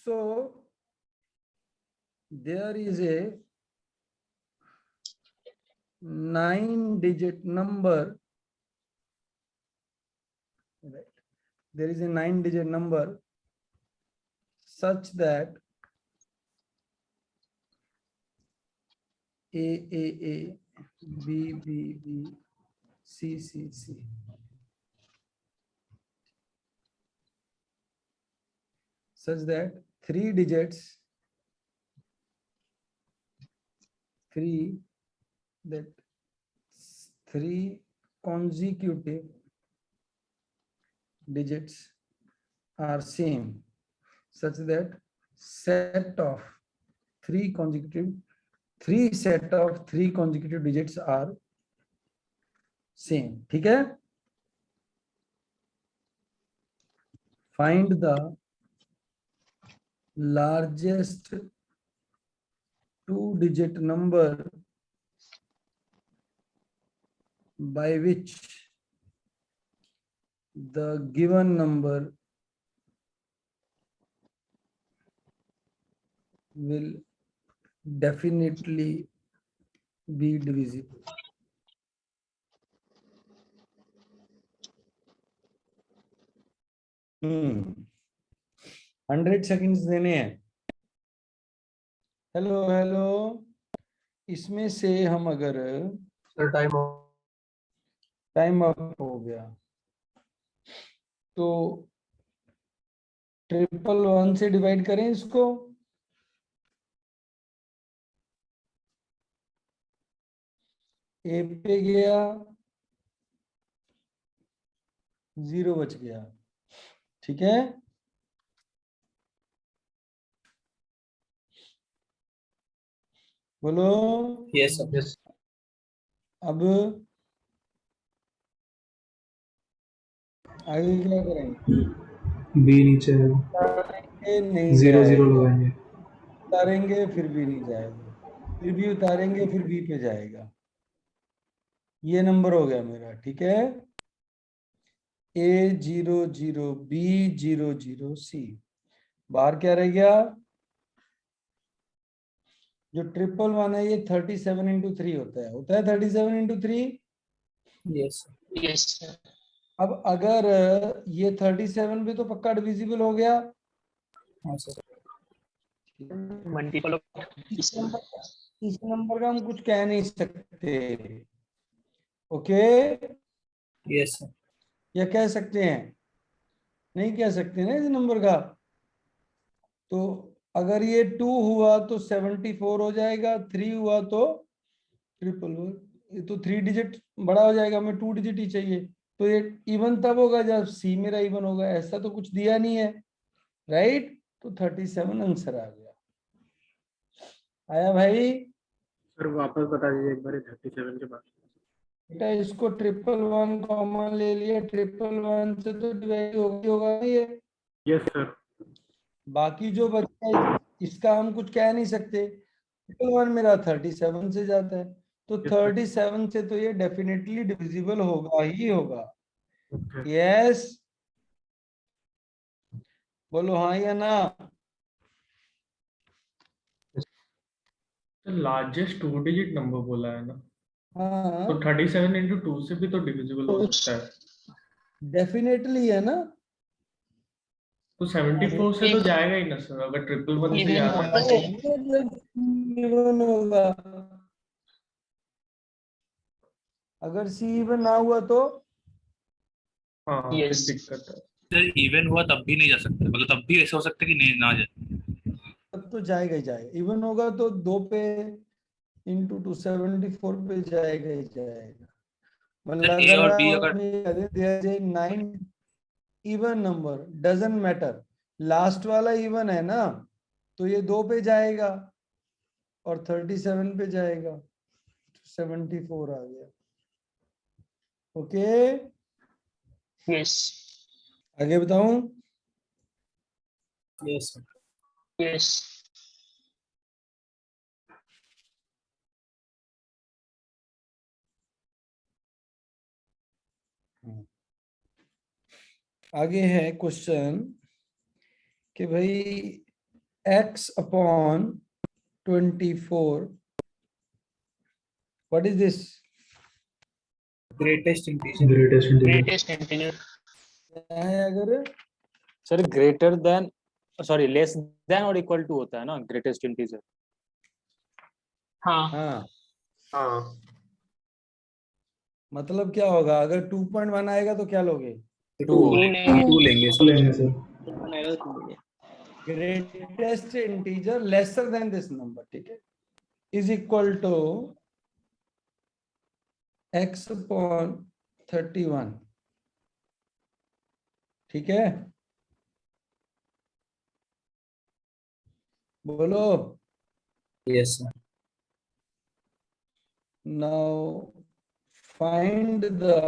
So there is a 9-digit number, right? There is a 9-digit number such that A, B, C, such that three digits, three consecutive digits are same, such that three set of three consecutive digits are same. ठीक है? Find the largest 2-digit number by which the given number will definitely be divisible. 100 seconds देने हैं। Hello, इसमें से हम अगर time up हो गया तो 111 से डिवाइड करें इसको। ए पे गया, 0 बच गया। ठीक है? बोलो। Yes sir. अब आगे क्या करेंगे? बी नीचे है, नहीं 0 जाएगा। 0 लगाएंगे। उतारेंगे फिर भी नहीं जाएगा, फिर भी उतारेंगे फिर बी पे जाएगा। ये नंबर हो गया मेरा। ठीक है? A00 B00 C। बाहर क्या रह गया? जो 111 है ये 37 इंटू 3 होता है 37 इंटू 3। Yes yes sir. अब अगर ये 37 भी तो पक्का डिविजिबल हो गया। हाँ सर। मल्टीपल इस नंबर का हम कुछ कह नहीं सकते। ओके? Yes sir. या कह सकते हैं? नहीं कह सकते ना इस नंबर का। तो अगर ये 2 हुआ तो 74 हो जाएगा, 3 हुआ तो 111। ये तो 3 डिजिट बड़ा हो जाएगा, हमें 2 डिजिट ही चाहिए। तो ये इवन तब होगा जब सी मेरा इवन होगा। ऐसा तो कुछ दिया नहीं है, राइट? तो 37 आंसर आ गया। आया भाई? सर वापस बता दीजिए एक बार 37 के बाद। बेटा इसको 111 कॉमन ले लिया, 111 से तो डिवाइड होगा ये। Yes sir. बाकी जो बचा है इसका हम कुछ कह नहीं सकते। 111 मेरा 37 से जाता है, तो 37 से तो ये डेफिनेटली डिविजिबल होगा ही होगा। यस? बोलो हाँ या ना। लार्जेस्ट 2 डिजिट नंबर बोला है ना, हाँ तो 37 इंटू 2 से भी तो डिविजिबल हो सकता है। डेफिनेटली है ना। तो 74 से तो जाएगा ही ना सर, अगर 111 से जा रहा है। इवन होगा। अगर सी इवन ना हुआ तो हाँ Yes. दिक्कत है। सर इवन हुआ तब भी नहीं जा सकते, मतलब तब भी ऐसा हो सकता है कि नहीं ना जाए। तब तो जाएगा ही जाएगा। इवन होगा तो 2 पे इंटू 274 पे जाएगा ही जाएगा। मतलब A और B अगर 9 even number doesn't matter, last वाला इवन है ना, तो ये 2 पे जाएगा और 37 पे जाएगा, 74 आ गया। ओके? यस आगे बताऊं? Yes yes. आगे है क्वेश्चन कि भाई x upon 24. What is this? Greatest integer. greatest integer. Greatest integer. क्या है अगर sir greater than sorry less than और इक्वल टू होता है ना ग्रेटेस्ट इंटीजर। हाँ हाँ, हाँ मतलब क्या होगा अगर 2.1 आएगा तो क्या लोगे? टू टू लेंगे सर। लेंगे sir. Greatest integer lesser than this number, ठीक है, is equal to x upon 31, ठीक है, बोलो। Yes sir. Now find the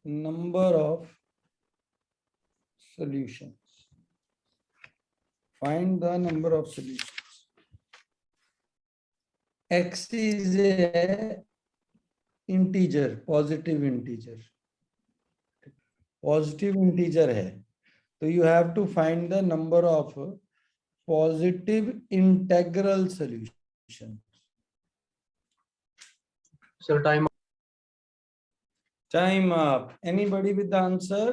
number of solutions. Find the number of solutions. X is a integer, positive integer. Positive integer है, तो you have to find the number of positive integral solutions. Sir time Time up. Anybody with the answer?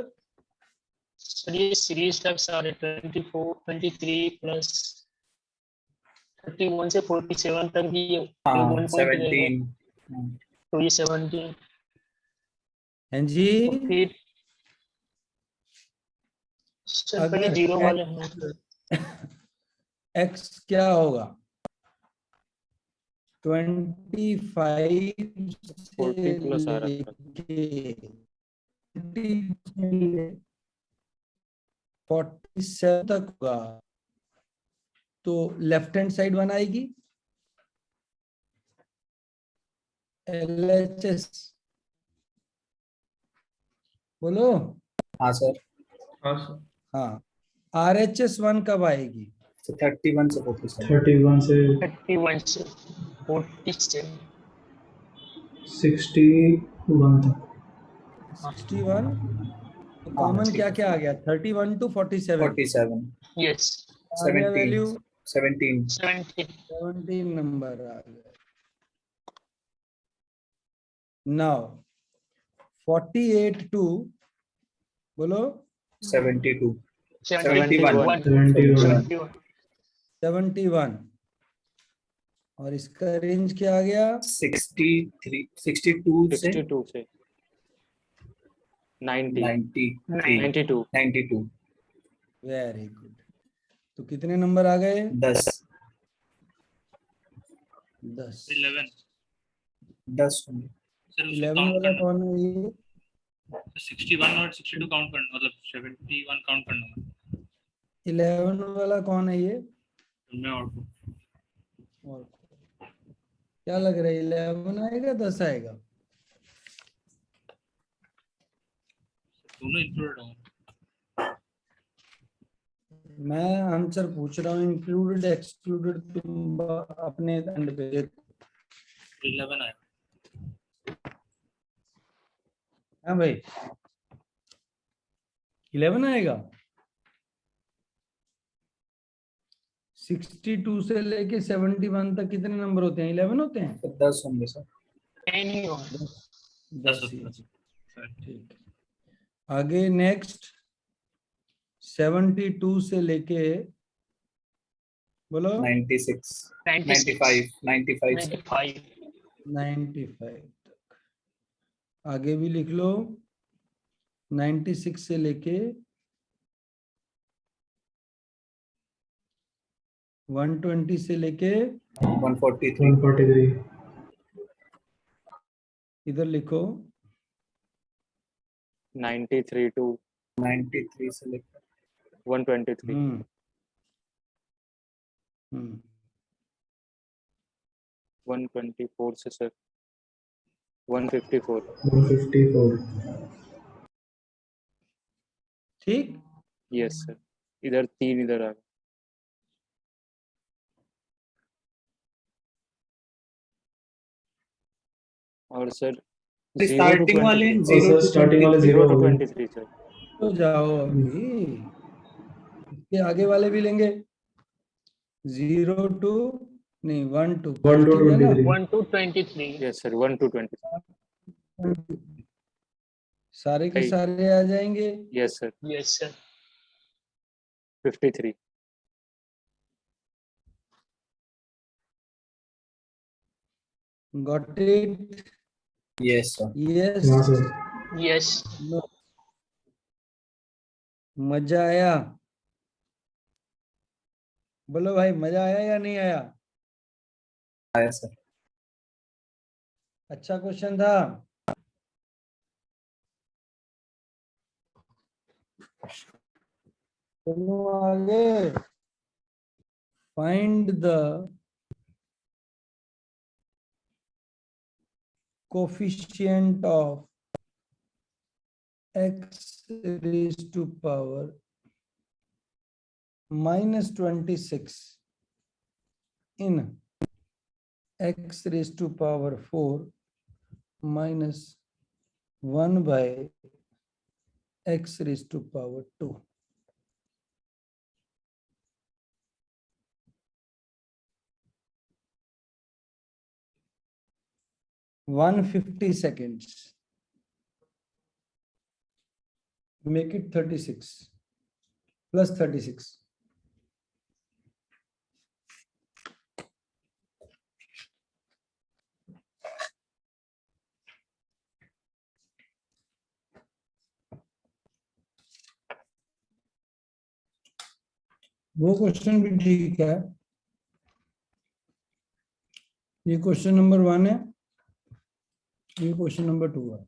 Sir ये series तक सारे 24 23 plus 31 से 47 तक भी ये 17 तो ये 17 हाँ जी, तो फिर सर पहले अगर जीरो वाले हैं x क्या होगा? 25 से 40 प्लस आ रहा है। लेके 47 तक होगा, तो लेफ्ट हैंड साइड बनाएगी LHS, बोलो। हाँ सर। हाँ सर हाँ, RHS 1 कब आएगी? 31 से 47 31 से 31 से 47 61 तक 61, तो कॉमन क्या क्या आ गया? 31 to 47 यस आ गया वैल्यू 17 17 नंबर आ गया। नाउ 48 to बोलो 72 71, और इसका रेंज क्या आ गया? 62 से 62 से 90 92 92 वेरी गुड। तो कितने नंबर आ गए? 10 10 होंगे। सर 11 वाला कौन है ये? 61 और 62 काउंट करना, मतलब 71 काउंट करना 11 वाला कौन है ये? उनमें और और क्या लग रहा है, 11 आएगा 10 आएगा? दोनों इंक्लूडेड होंगे। मैं आंसर पूछ रहा हूँ, इंक्लूडेड एक्सक्लूडेड तुम अपने एंड पे 11 आएगा। हाँ भाई 11 आएगा। 62 से लेके 71 तक कितने नंबर होते हैं? 11 होते हैं। 10 होंगे सर। 10 ही। 10 ठीक है, आगे नेक्स्ट 72 से लेके बोलो 96 95 95 95 तक। आगे भी लिख लो 96 से लेके 120 से लेके 143 इधर लिखो 93 to 93 से लेकर 123 124 से सर 154 ठीक। यस सर, इधर 3 इधर आ गए। और सर स्टार्टिंग वाले स्टार्टिंग वाले 0 0 to हो गए। 23 सर। तो जाओ अभी इसके आगे वाले भी लेंगे 0 to नहीं 1 to 1 to ठीक है ना 23. 1 to 23. Yes, sir. 1 to 20. सारे के Right. सारे आ जाएंगे Yes, sir. Yes, sir. 53. got it Yes, sir. yes हाँ सर. Yes. no मजा आया बोलो भाई मजा आया या नहीं आया आया सर. अच्छा क्वेश्चन था चलो आगे find the coefficient of x raised to power -26 in x raised to power 4 minus 1 by x raised to power 2. $150 seconds. Make it 36 plus 36. वो क्वेश्चन भी ठीक है ये क्वेश्चन नंबर 1 है ये क्वेश्चन नंबर 2 है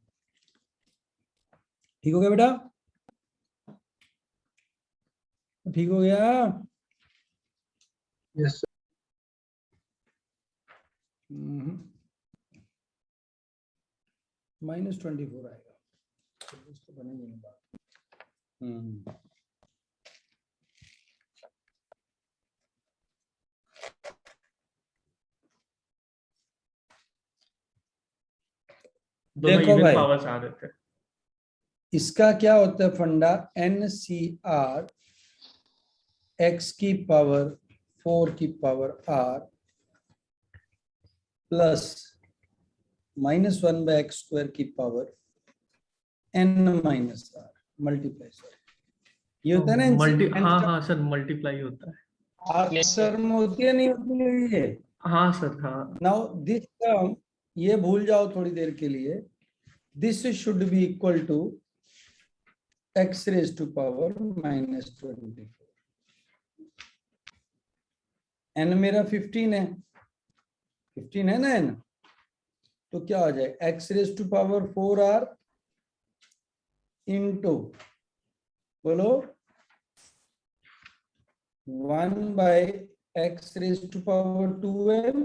ठीक हो गया बेटा ठीक हो गया Yes sir. -24 आएगा इसको बनेगी नहीं बात दोनों देखो इवन भाई पावर्स आ रहे थे. इसका क्या होता है फंडा NCR x की पावर 4 की power r plus -1 by x square की power n minus r multiply ये होता है ना मल्टी हाँ हाँ सर मल्टीप्लाई होता है. Yes, sir. टर्म होती है नहीं होती है ये हाँ सर हाँ. नाउ दिस टर्म ये भूल जाओ थोड़ी देर के लिए this should be equal to x raise to power -24 n मेरा 15 है 15 है ना n तो क्या हो जाए x raise to power 4r into बोलो 1 by x raise to power 2m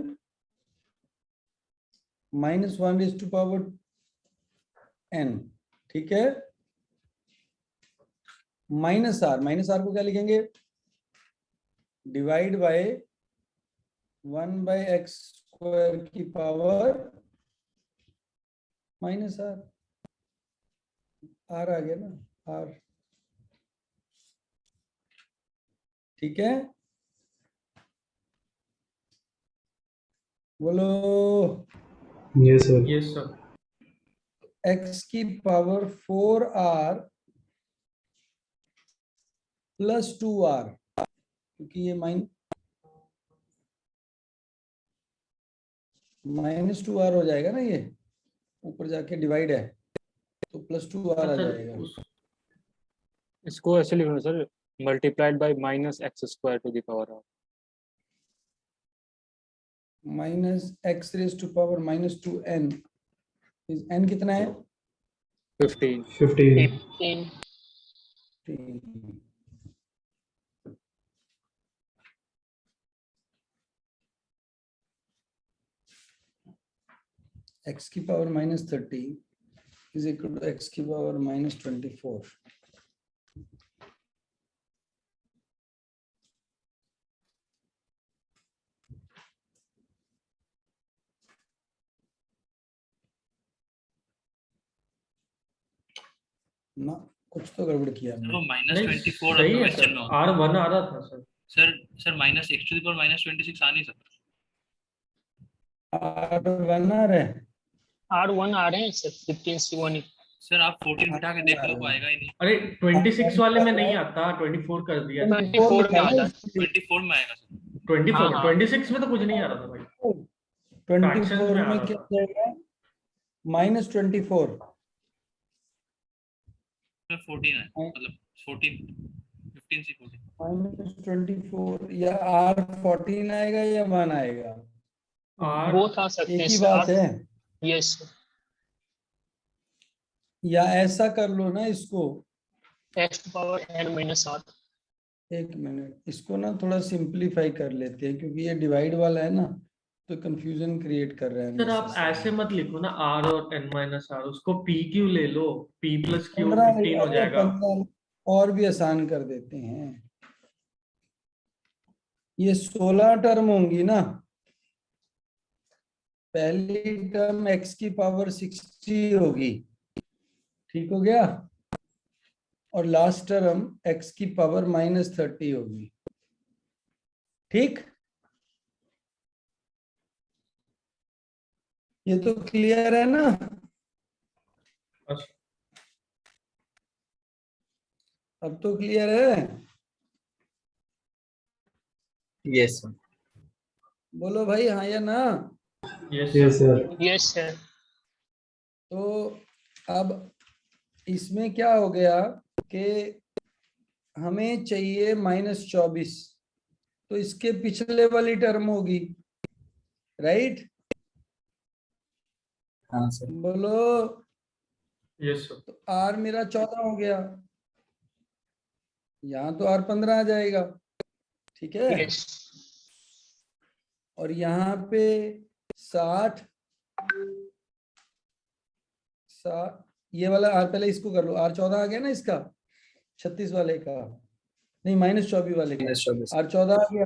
minus 1 raise to power n ठीक है माइनस आर को क्या लिखेंगे divide by 1 by x square की पावर माइनस आर आ गया ना आर ठीक है बोलो Yes sir. Yes sir. x की पावर 4r प्लस 2r क्योंकि ये -2r हो जाएगा ना ये ऊपर जाके डिवाइड है तो +2r आ जाएगा इसको ऐसे लिखना sir multiplied by minus x square to the power of minus x raise to power -2n is n कितना है 15. 15. 15. x की पावर -30 इज इक्वल टू x की पावर -24 ना कुछ तो गड़बड़ किया सर हमने। वो माइनस नहीं 24 सही है अदरवाइज सर, चल रहा R1 आ रहा था सर। Sir sir minus x to the power minus 26 आ नहीं सकता। R1 आ रहा है। R1 आ रहे हैं सर 15C1। सर आप 14 बिठा के देख लो वो आएगा ही नहीं। अरे 26 वाले में नहीं आता, 24 कर दिया। 24 में आ जाता। 24 में आएगा सर। 24 हाँ, हाँ। 26 में तो कुछ नहीं आ रहा था भाई। 24 में आ में रहा क्या था। जाएगा? -24 सर 14 है मतलब 14 15 से 14। -24 या R14 आएगा या 1 आएगा, R बोथ आ सकते एक हैं ही सर। बात है। Yes sir. या ऐसा कर लो ना इसको, x⁻n-8। एक मिनट, इसको ना थोड़ा सिंपलीफाई कर लेते हैं क्योंकि ये डिवाइड वाला है ना, तो कंफ्यूजन क्रिएट कर रहा है। सर आप ऐसे मत लिखो ना, R और n-r, उसको P क्यू ले लो, P + Q 15 हो जाएगा। 15 और भी आसान कर देते हैं। ये 16 टर्म होंगी ना, पहली टर्म x की पावर 60 होगी, ठीक हो गया, और लास्ट टर्म x की पावर -30 होगी, ठीक। ये तो क्लियर है ना? बस अब तो क्लियर है? Yes sir. बोलो भाई हाँ या ना। Yes sir. Yes sir. तो अब इसमें क्या हो गया कि हमें चाहिए -24, तो इसके पिछले वाली टर्म होगी, राइट? हाँ सर। बोलो। Yes sir. तो R मेरा 14 हो गया, यहाँ तो R 15 आ जाएगा, ठीक है। यस। और यहाँ पे 60 ये वाला R, पहले इसको कर लो, R 14 आ गया ना इसका, 36 वाले का, नहीं -24 वाले का, -24 R 14 आ गया,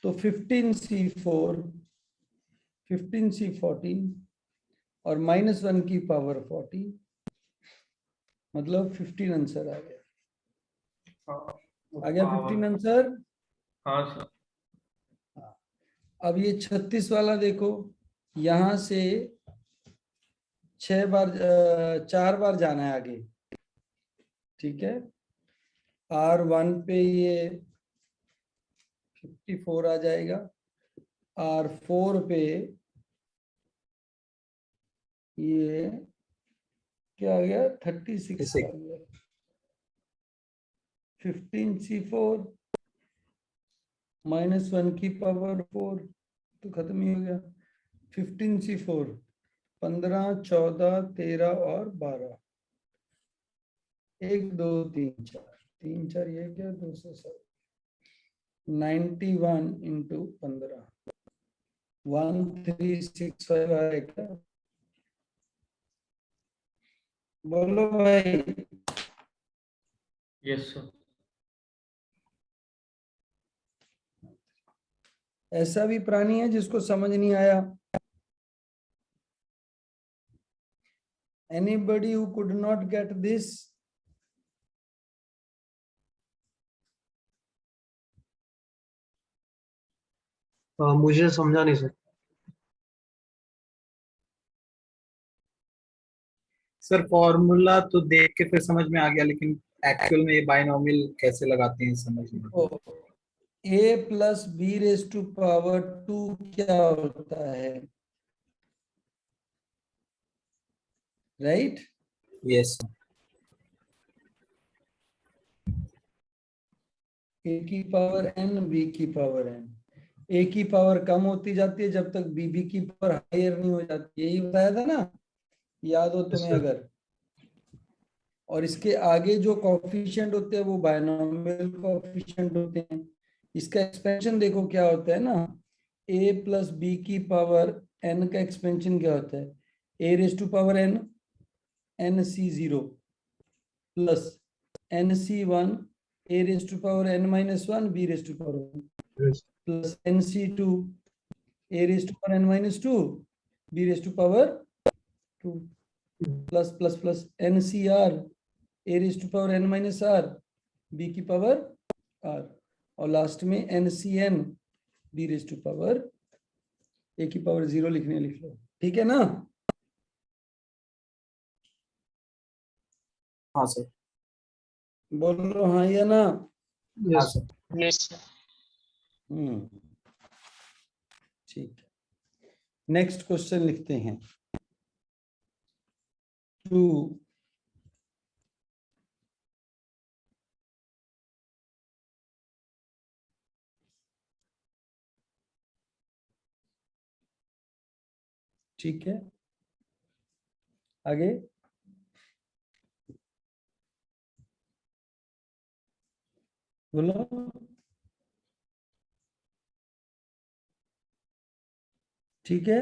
तो 15C4 15C14 और -1 की पावर 40, मतलब 15 आंसर आ गया। आ गया 15 आंसर। हाँ सर। अब ये 36 वाला देखो, यहां से 4 बार जाना है आगे, ठीक है। R1 पे ये 54 आ जाएगा, R4 पे ये क्या आ गया, 36 आ गया, 15C4 -1 की पावर 4, तो खत्म ही हो गया। 15C4 15 14 13 और 12, 1 2 3 4 3 4, ये क्या 207, 91 × 15 1365 आएगा। बोलो भाई। Yes sir. ऐसा भी प्राणी है जिसको समझ नहीं आया? Anybody who could not get this? मुझे समझा नहीं सर। सर फॉर्मूला तो देख के फिर समझ में आ गया, लेकिन एक्चुअल में ये बाइनोमियल कैसे लगाते हैं समझ नहीं आया। A + B⁻² क्या होता है, राइट? यस A की पावर n, B की पावर n, A की पावर कम होती जाती है जब तक B की पावर हायर नहीं हो जाती, यही बताया था ना, याद हो तुम्हें अगर। और इसके आगे जो कोफिशिएंट होते हैं वो बायनोमियल कोफिशिएंट होते हैं। इसका एक्सपेंशन देखो क्या होता है ना, A + B की पावर n का एक्सपेंशन क्या होता है, A⁴n nc0 plus nc1 A⁻n-1 B⁴1 plus nc2 A⁻n-2 B⁴2 plus plus plus ncr a raised to power n minus r, b की पावर r, और लास्ट में NCN b raised to power a की power 0 लिखने लिख लो, ठीक है ना? हाँ सर। बोलो हाँ या ना? हाँ सर। यस ठीक है, नेक्स्ट क्वेश्चन लिखते हैं। 2 ठीक है, आगे बोलो। ठीक है,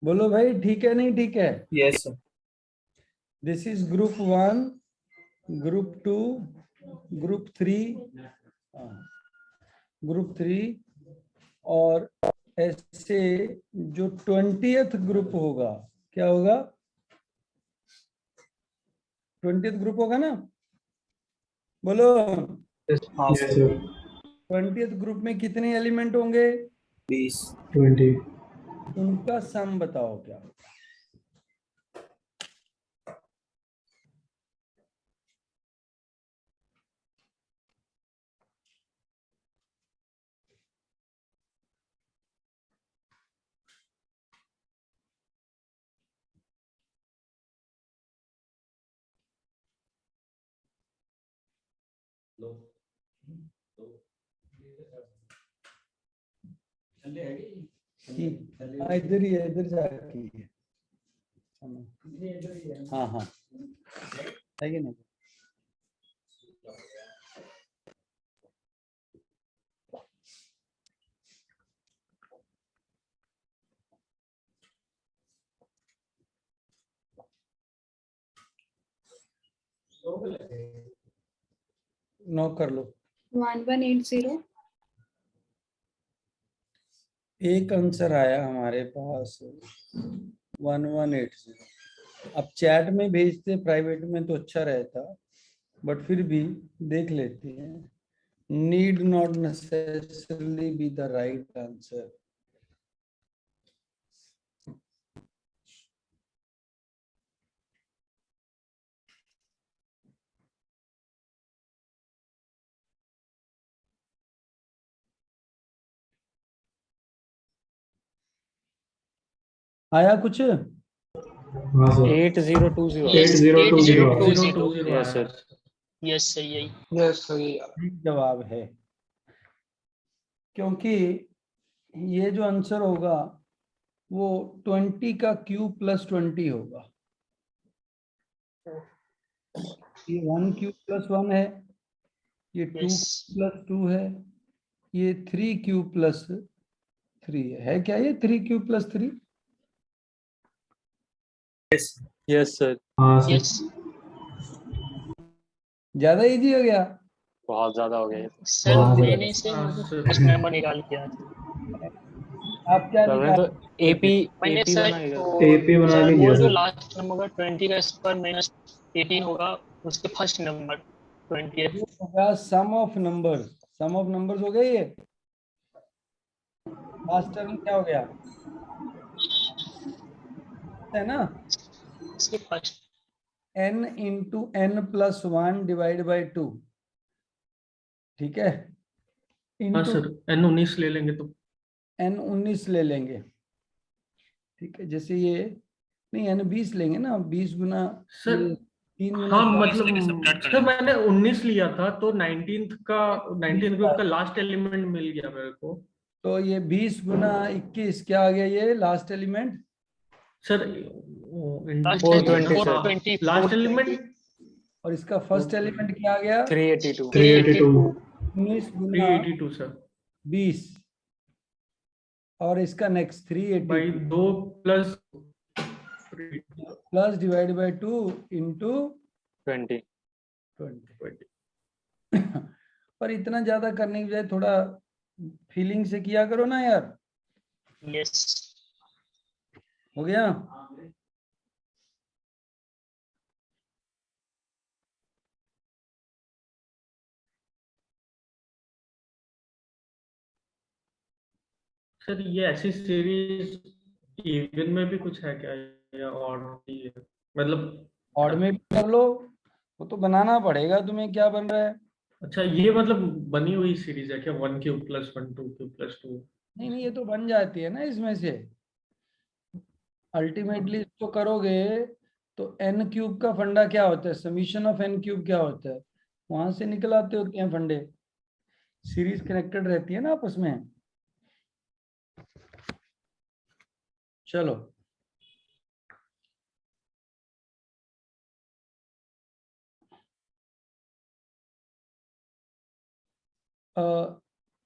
बोलो भाई, ठीक है नहीं ठीक है? Yes sir. This is group 1, group 2, group 3, group 3, और ऐसे जो 20th ग्रुप होगा, क्या होगा? 20th ग्रुप होगा ना? बोलो। हाँ सर। 20th ग्रुप में कितने एलिमेंट होंगे? 20। 20। उनका सम बताओ क्या? इधर ही है, इधर जाके है। हाँ हाँ, है कि नहीं? नॉक कर लो। 1180। एक आंसर आया हमारे पास 1180। अब चैट में भेजते प्राइवेट में तो अच्छा रहता, बट फिर भी देख लेते हैं। Need not necessarily be the right answer. आया कुछ? हाँ sir. 8020। 8020। Yes sir. Yes sir यही ठीक जवाब है, क्योंकि ये जो आंसर होगा वो 20 का क्यूब प्लस 20 होगा। ये 1 क्यूब प्लस 1 है, ये 2 यस प्लस 2 है, ये 3 क्यूब प्लस 3 है क्या? ये 3 क्यूब प्लस 3। Yes sir. हाँ सर। यस ज्यादा इजी हो गया। बहुत ज्यादा हो गया ये तो। सर हाँ, सर। मैंने से कुछ नंबर निकाल के आया था। आप क्या सर मैंने निकाल? तो एपी मैंने एपी सर बना के वो AP बना सर के वो किया जो सर। लास्ट नंबर होगा 20 का स्क्वायर माइनस 18 होगा, उसके फर्स्ट नंबर 20th। होगा sum of numbers. Sum of numbers हो गए। ये लास्ट टर्म क्या हो गया है ना? इसके first n into n plus 1 divide by 2, ठीक है? हाँ इंटू सर, N19 ले लेंगे तो n19 ले लेंगे, ठीक है? जैसे ये नहीं, n20 लेंगे ना, 20 गुना सर। ये 3 गुना हाँ 7, मतलब लेके subtract कर सर लेंगे। मैंने 19 लिया था तो 19 ग्रुप का लास्ट एलिमेंट मिल गया मेरे को। तो ये 20 गुना 21 क्या आ गया? ये last element sir last 420 sir. 420 last element और इसका फर्स्ट एलिमेंट क्या आ गया? 382। 382। 19 गुना 382 सर 20, और इसका next by 382 2 plus plus divide by 2 into 20। 20। पर इतना ज्यादा करने की बजाय थोड़ा फीलिंग से किया करो ना यार। यस हो गया? सर ये ऐसी सीरीज इवन में भी कुछ है क्या या ऑड ही है? मतलब ऑड में भी कर लो, वो तो बनाना पड़ेगा तुम्हें क्या बन रहा है। अच्छा ये मतलब बनी हुई सीरीज है क्या, 1³ + 1 2³ + 2? नहीं नहीं, ये तो बन जाती है ना इसमें से। अल्टीमेटली इसको करोगे तो n क्यूब का फंडा क्या होता है, समीशन ऑफ n क्यूब क्या होता है, वहां से निकल आते होते हैं फंडे। सीरीज कनेक्टेड रहती है ना आपस में। चलो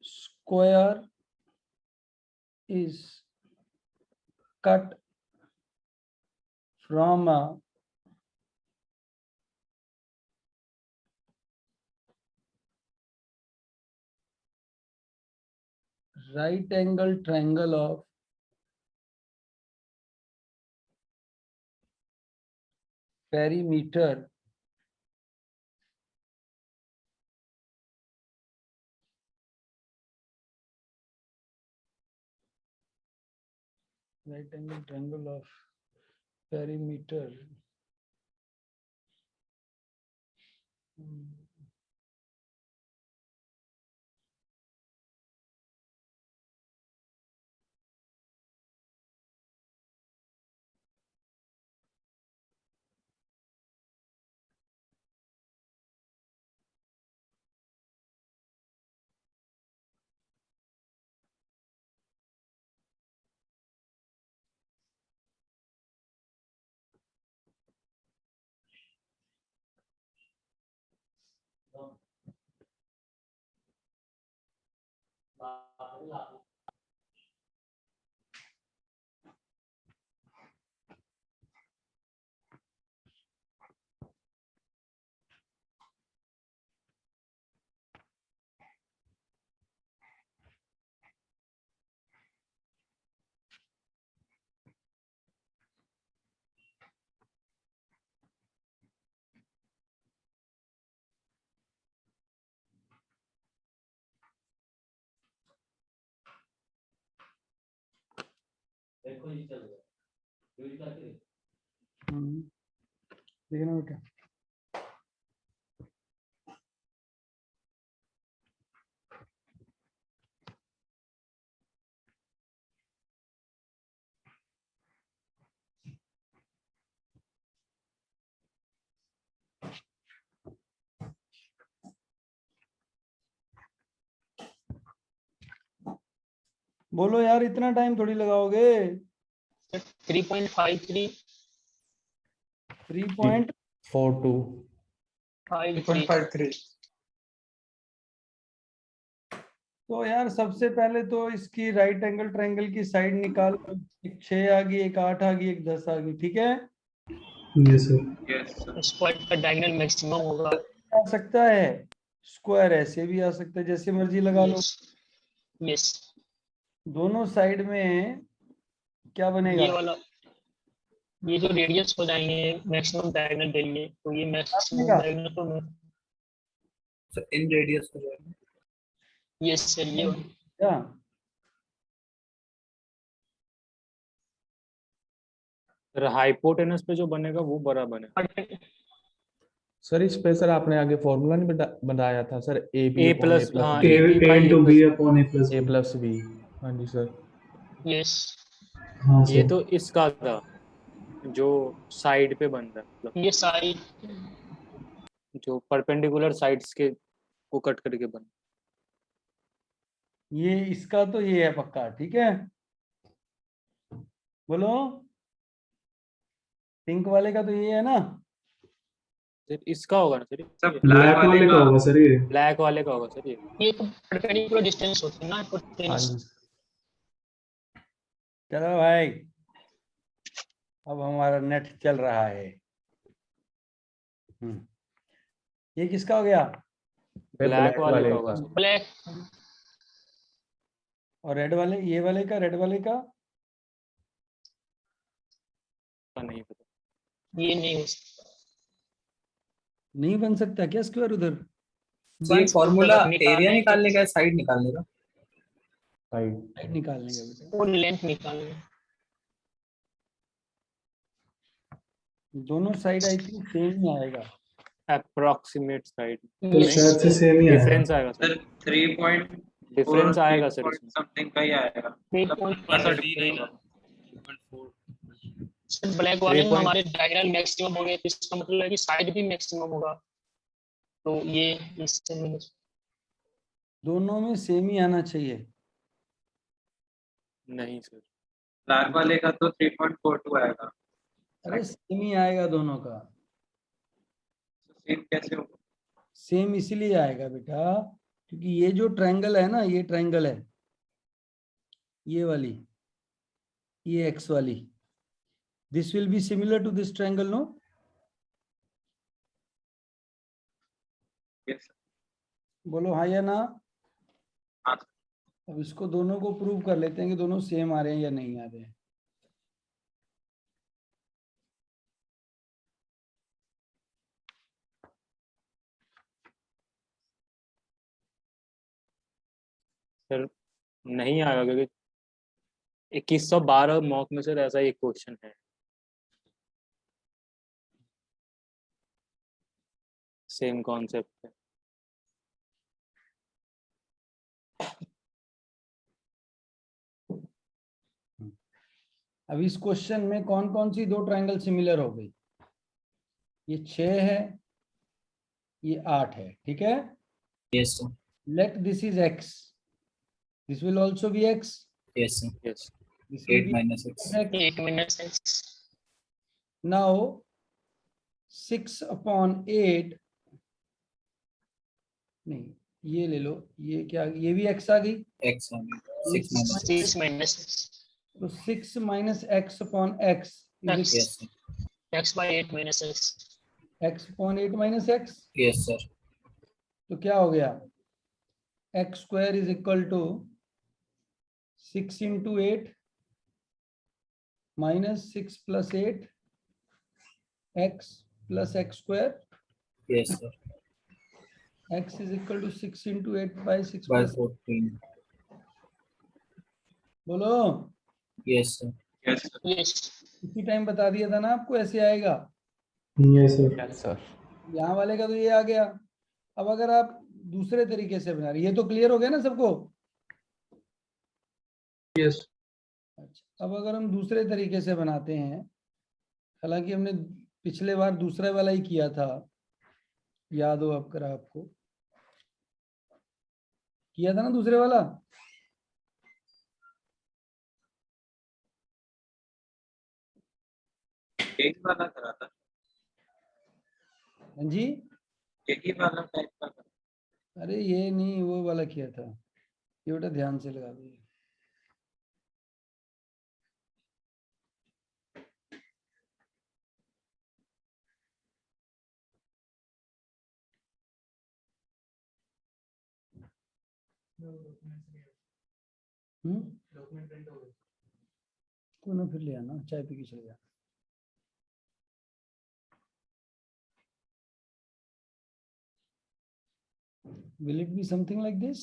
square is cut from a right angle triangle of perimeter right angle triangle of perimeter. देखना बेटा, बोलो यार इतना टाइम थोड़ी लगाओगे। 3.53 3.42 53 तो यार सबसे पहले तो इसकी राइट एंगल ट्रायंगल की साइड निकाल। एक 6 आ गई, एक 8 आ गई, एक 10 आ गई, ठीक है। Yes sir. स्क्वायर का डायगोनल मैक्सिमम होगा। आ सकता है स्क्वायर, ऐसे भी आ सकता है, जैसे मर्जी लगा लो। यस दोनों साइड में क्या बनेगा, ये वाला, ये जो रेडियस हो जाएंगे मैक्सिमम डायगोनल के लिए, तो ये मैक्सिमम बनेगा? डायगोनल तो सर इन रेडियस हो जाएगा। यस सर ये वाला। क्या हाइपोटेनस पे जो बनेगा वो बड़ा बनेगा। सर इस पे सर आपने आगे फॉर्मूला नहीं बताया था sir, A B A upon A plus plus हाँ B, a into b upon a plus A b। Plus B. हाँ जी सर। यस हाँ ये सर। तो इसका था जो साइड पे बन रहा है, मतलब ये साइड जो परपेंडिकुलर साइड्स के को कट करके बन। ये इसका तो ये है पक्का, ठीक है। बोलो पिंक वाले का तो ये है ना। सर इसका होगा ना सर, ब्लैक वाले का होगा सर ये। ब्लैक वाले का होगा सर ये। ये तो परपेंडिकुलर डिस्टेंस होते हैं ना हाँ hypotenuse। जी। चलो भाई, अब हमारा नेट चल रहा है। ये किसका हो गया, ब्लैक वाले का होगा सर। ब्लैक और रेड वाले, ये वाले का, रेड वाले का नहीं पता। ये नहीं हो सकता। नहीं बन सकता क्या स्क्वायर उधर। ये फॉर्मूला निकालने एरिया के- निकालने का है साइड निकालने का? साइड निकालने का बेटा, वो लेंथ निकालना। दोनों साइड आई थिंक सेम ही आएगा। अप्रोक्सीमेट साइड तो Yes. शायद से सेम ही आएगा। डिफरेंस आएगा सर, 3.4 डिफरेंस आएगा सर इसमें। समथिंग का ही आएगा। 3.4 3.4 सर ब्लैक वाले में 3. हमारे डायगोनल मैक्सिमम हो गए, तो इसका मतलब है कि साइड भी मैक्सिमम होगा, तो ये इससे minus- दोनों में सेम ही आना चाहिए। नहीं सर, ब्लैक वाले का तो 3.42 आएगा। अरे सेम ही आएगा दोनों का, सेम कैसे होगा? सेम इसीलिए आएगा बेटा क्योंकि ये जो ट्रायंगल है ना, ये ट्रायंगल है, ये वाली, ये एक्स वाली, this will be similar to this triangle, no? Yes, sir. बोलो हाँ या ना। हाँ। अब इसको दोनों को प्रूव कर लेते हैं कि दोनों सेम आ रहे हैं या नहीं आ रहे हैं। सर नहीं आएगा क्योंकि 2112 मॉक में सर ऐसा एक क्वेश्चन है, सेम कॉन्सेप्ट है। अब इस क्वेश्चन में कौन कौन सी दो ट्रायंगल सिमिलर हो गई? ये 6 है, ये 8 है, ठीक है। Yes, sir. Let this is x, this will also be x, Yes, sir. Yes this will 8 be minus x. 8 minus x। now 6/8, नहीं ये ले लो, ये क्या, ये भी x आ गई, X only. 6 minus x. 6 minus x, तो 6 minus x/x is Yes, sir. x by 8 minus x। x/8 minus x, Yes, sir. तो क्या हो गया, x square is equal to 6 into 8 minus 6 plus 8 x plus x square, Yes, sir. x is equal to 6 into 8 by 6 By plus 14. बोलो। Yes, sir. Yes, sir. yes। इसी time बता दिया था ना आपको ऐसे आएगा, यस सर। Yes sir. यहाँ वाले का तो ये आ गया। अब अगर आप दूसरे तरीके से बना रहे, ये तो क्लियर हो गया ना सबको? यस। अच्छा, अब अगर हम दूसरे तरीके से बनाते हैं, हालांकि हमने पिछले बार दूसरे वाला ही किया था, याद हो अगर आपको, किया था ना दूसरे वाला? यही वाला करा था, हाँ जी, यही वाला टाइप का था। अरे ये नहीं, वो वाला किया था, ये बेटा ध्यान से लगा दीजिए। तो ना फिर ले आना, चाय पी के चले जा। Will it be something like this?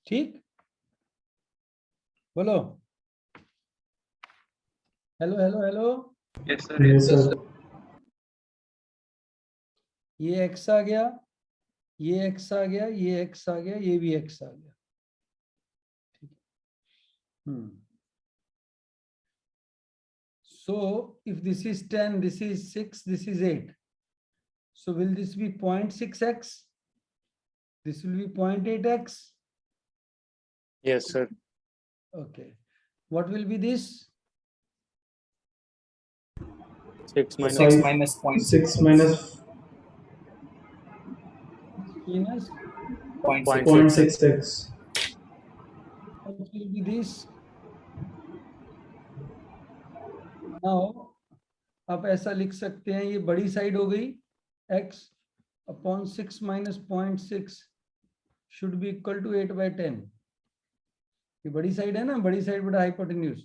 ठीक, बोलो hello hello hello. Yes, sir. Yes sir. ये x आ गया, ये x आ गया, ये x आ गया, ये भी x आ गया, ठीक है। So if this is 10, this is 6, this is 8. So will this be 0.6x? This will be 0.8x. Yes sir, Okay. What will be this? 6 minus 6 minus 0.6. 6 minus Minus 0.6x. what will be this? Now आप ऐसा लिख सकते हैं, ये बड़ी side हो गई x, upon 6 माइनस 0.6 शुड बी इक्वल टू 8/10। ये बड़ी साइड है ना, बड़ी साइड बड़ा hypotenuse.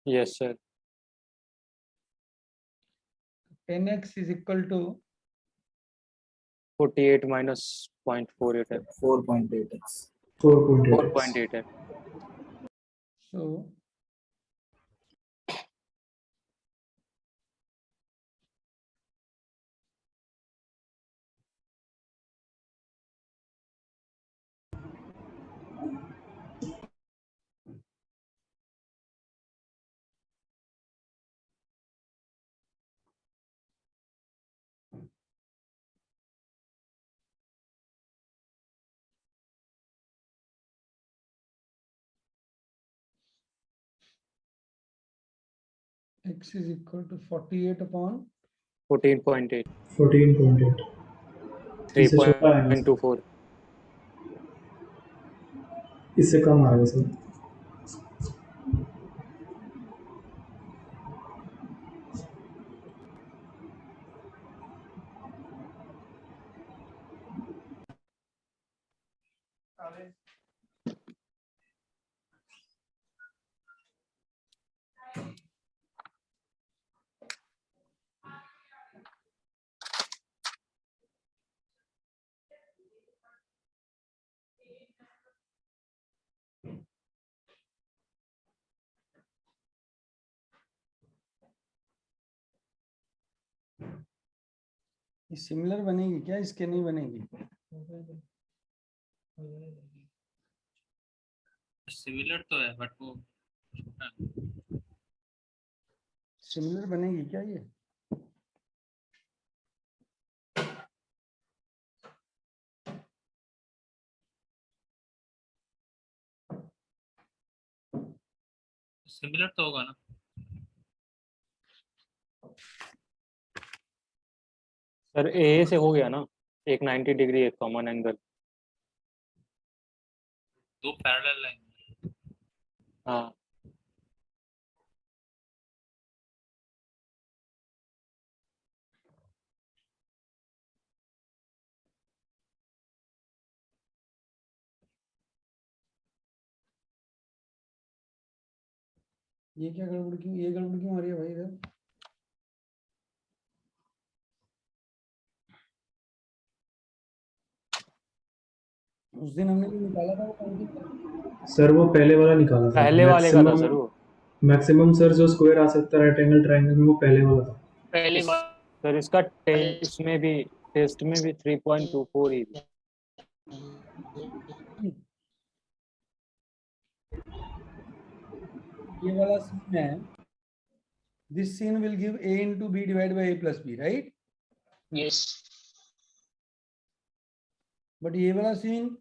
Yes sir. 10x is equal to 48 minus 0.48 है, 4.8x 4.8 है। सो x is equal to 48 upon 14.8, 14.8 इससे छोटा है ना? 3.24। इससे कम आएगा सर। ये सिमिलर बनेगी क्या, इसके नहीं बनेगी? सिमिलर तो है बट वो छोटा है। सिमिलर बनेगी क्या ये? सिमिलर तो होगा ना। सर ए से हो गया ना, एक 90 डिग्री एक कॉमन एंगल। दो पैरेलल लाइन। हाँ ये क्या गड़बड़ क्यों, ये गड़बड़ क्यों आ रही है भाई इधर? उस दिन हमने जो निकाला था वो कौन सी? सर वो पहले वाला निकाला था, पहले वाले का था सर वो। मैक्सिमम सर जो स्क्वायर आ सकता है राइट एंगल ट्रायंगल में वो पहले वाला था। पहली बार सर इसका इसमें भी टेस्ट में भी 3.24 ही थी। ये वाला सीन है, this scene will give a into b divided by a plus b, right? Yes but ये वाला सीन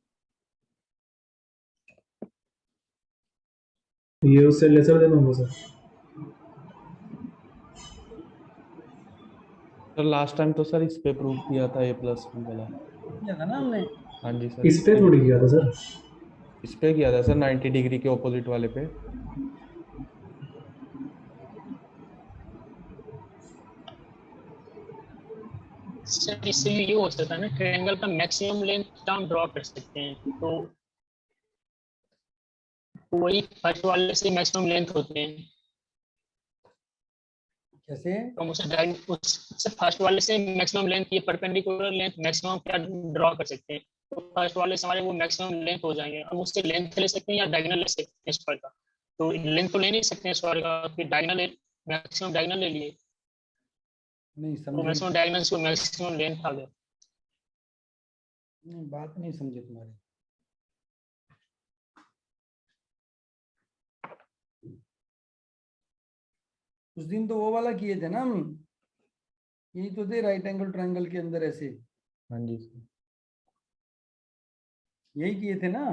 ये उससे लेसर देना होगा सर। सर लास्ट टाइम तो सर इस पे प्रूव किया था A+B वाला। किया था ना हमने। हाँ जी सर, इस पे थोड़ी किया था सर। इस पे किया था सर 90 डिग्री के ऑपोजिट वाले पे। सर इससे ये हो सकता है ना, ट्रायंगल का मैक्सिमम लेंथ हम ड्रॉ कर सकते हैं, तो वही फर्स्ट वाले से मैक्सिमम लेंथ होते हैं, कैसे? तो हम उससे फर्स्ट वाले से मैक्सिमम लेंथ, ये परपेंडिकुलर लेंथ मैक्सिमम क्या ड्रॉ कर सकते हैं, तो फर्स्ट वाले से हमारे वो मैक्सिमम लेंथ हो जाएंगे। हम उससे लेंथ ले सकते हैं या डायगोनल ले सकते हैं स्क्वायर का, तो लेंथ तो ले नहीं सकते हैं स्क्वायर का, फिर डायगोनल मैक्सिमम डायगोनल ले लिए, नहीं तो समझे, मैक्सिमम डायगोनल से मैक्सिमम लेंथ आ गया। नहीं बात नहीं समझे तुम्हारी। उस दिन तो वो वाला किए थे ना हम, यही तो थे राइट एंगल ट्रायंगल के अंदर ऐसे, हाँ जी सर। यही किए थे ना।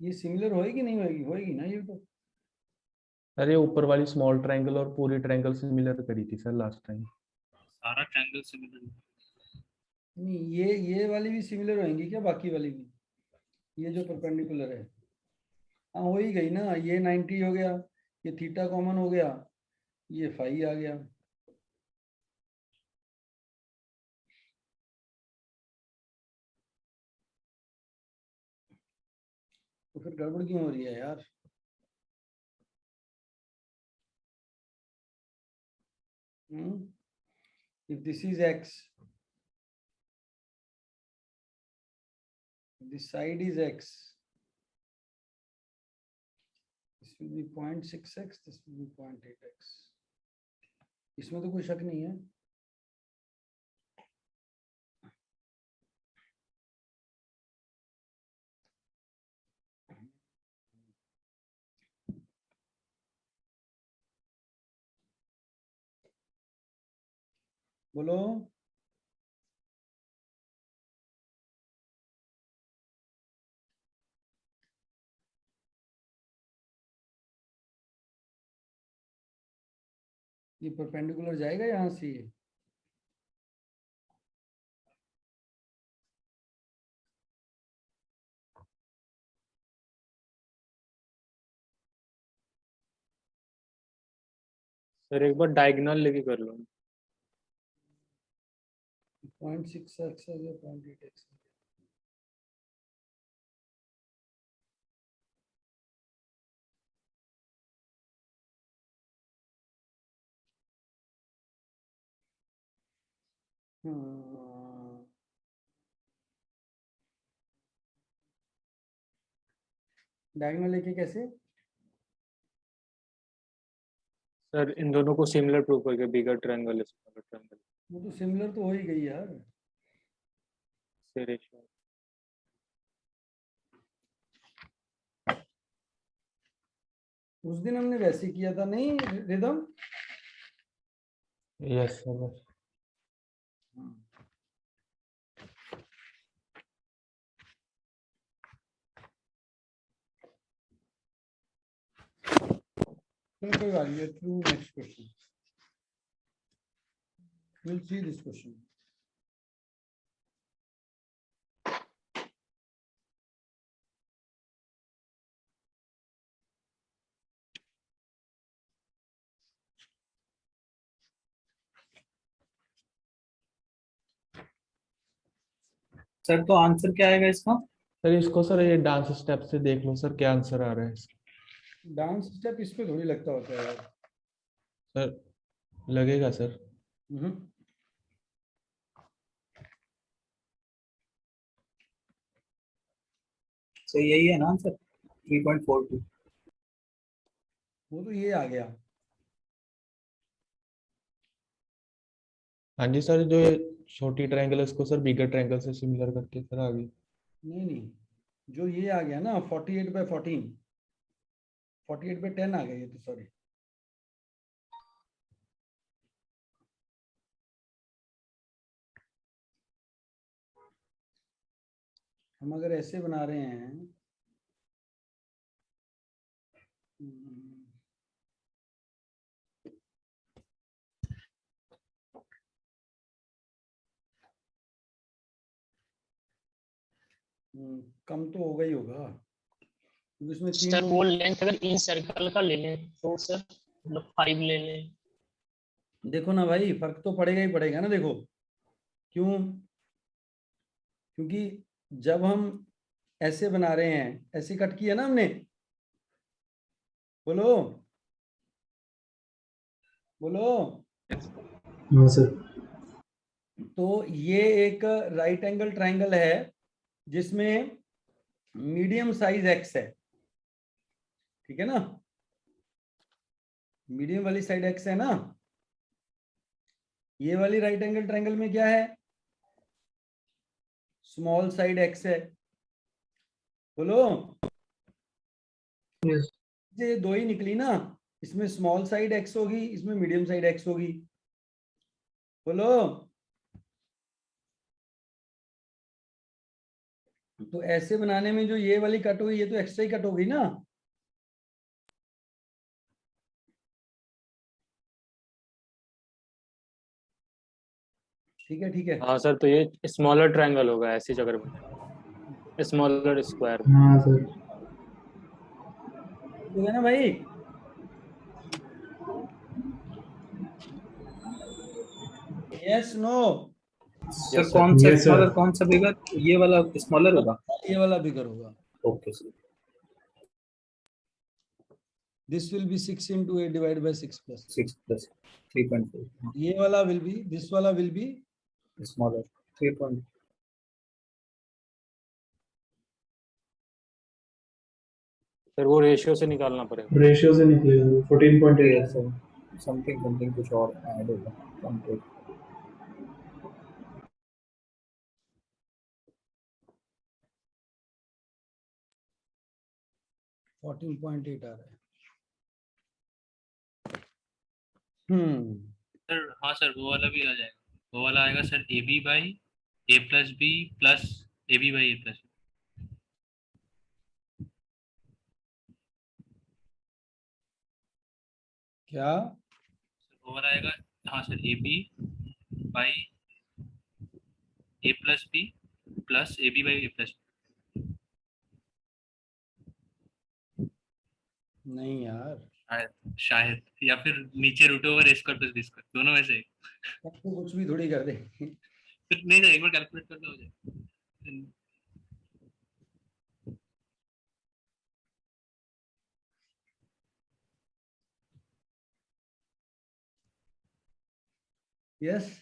ये सिमिलर होएगी नहीं होएगी? होएगी ना ये तो। अरे ऊपर वाली स्मॉल ट्रायंगल और पूरी ट्रायंगल सिमिलर करी थी सर लास्ट टाइम। सारा ट्रायंगल सिमिलर। नहीं, ये वाली भी सिमिलर होएंगी क्या? बाकी वाली भी, ये जो परपेंडिकुलर है। हाँ हो ही गई ना, ये 90 हो गया, ये थीटा कॉमन हो गया, ये फाई आ गया। तो फिर गड़बड़ क्यों हो रही है यार? If this is x, this side is x, this will be 0.6x, this will be 0.8x. इसमें तो कोई शक नहीं है। बोलो। ये परपेंडिकुलर जाएगा यहाँ से ये? सर एक बार डायगोनल लेके कर लो। 0.6x है या 0.8x? डायगोनल लेके कैसे? सर इन दोनों को सिमिलर प्रूव करके बिगर ट्रायंगल स्मॉलर ट्रायंगल वो तो सिमिलर तो हो ही गई यार। से रेशियो। उस दिन हमने वैसे किया था नहीं रिदम? Yes sir. चलो कोई बात नहीं, through next question. We'll see this question. Sir तो आंसर क्या आएगा इसका? सर इसको सर ये डांस स्टेप से देख लो सर क्या आंसर आ रहा है इसका। डांस स्टेप इस पे थोड़ी लगता होता है यार। सर लगेगा सर। तो यही है ना आंसर 3.42। वो तो ये आ गया। हाँ जी सर, जो ये छोटी ट्रायंगल है इसको सर बिगर ट्रायंगल से सिमिलर करके सर आ गई। नहीं, जो ये आ गया ना 48/14, 48/10 आ गया ये तो, सॉरी। हम अगर ऐसे बना रहे हैं, कम तो होगा ही होगा, क्योंकि इसमें सर वो लेंथ अगर इन सर्कल का ले लें तो सर मतलब 5 ले लें। देखो ना भाई, फर्क तो पड़ेगा ही पड़ेगा ना। देखो क्यों? क्योंकि जब हम ऐसे बना रहे हैं, ऐसे कट किया ना हमने, बोलो बोलो। हाँ सर। तो ये एक राइट एंगल ट्रायंगल है जिसमें मीडियम साइज एक्स है, ठीक है ना? मीडियम वाली साइड एक्स है ना। ये वाली राइट एंगल ट्रायंगल में क्या है? स्मॉल साइड एक्स है। बोलो। ये दो ही निकली ना, इसमें स्मॉल साइड एक्स होगी, इसमें मीडियम साइड एक्स होगी। बोलो। तो ऐसे बनाने में जो ये वाली कट हुई, ये तो एक्स्ट्रा ही कट हो गई ना। ठीक है, ठीक है। हाँ सर, तो ये स्मॉलर ट्रायंगल होगा ऐसी जगह में, स्मॉलर स्क्वायर। हाँ सर। ठीक है ना भाई। Yes no. Sir Yes, sir. कौन सा Yes, sir. स्मॉलर कौन सा बिगर, ये वाला स्मॉलर होगा? ये वाला बिगर होगा। Okay sir. This will B 6 into 8 divided by 6 plus 6 plus 3.4 ये वाला विल बी, दिस वाला विल बी स्मॉलर 3. फिर वो रेशियो से निकालना पड़ेगा। रेशियो से निकलेगा 14.8। सर समथिंग समथिंग कुछ और ऐड होगा कंप्लीट। 14.8 आ रहा है। सर हाँ सर, वो वाला भी आ जाएगा। वो वाला आएगा sir, A b by a plus b plus a b by a plus. क्या? वो वाला आएगा, हाँ sir, A b by a plus b plus a b by a plus. नहीं यार, शायद शायद, या फिर नीचे root over a square plus b square, दोनों में से एक। आपको कुछ भी थोड़ी कर दे। फिर नहीं सर, एक बार कैलकुलेट करना हो जाए। यस।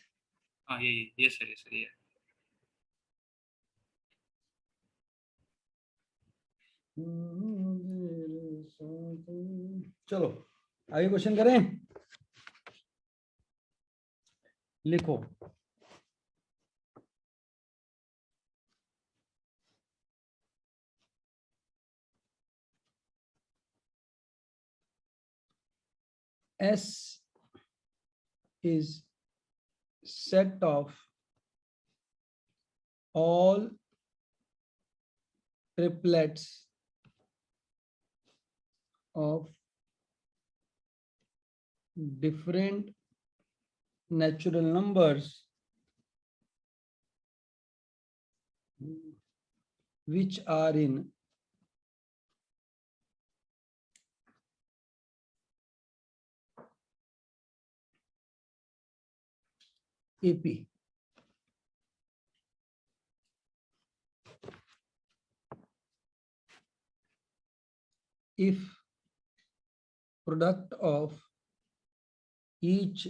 हाँ ये सर, ये सर, ये चलो आगे क्वेश्चन करें। लिखो। S is set of all triplets of different natural numbers which are in AP. If product of each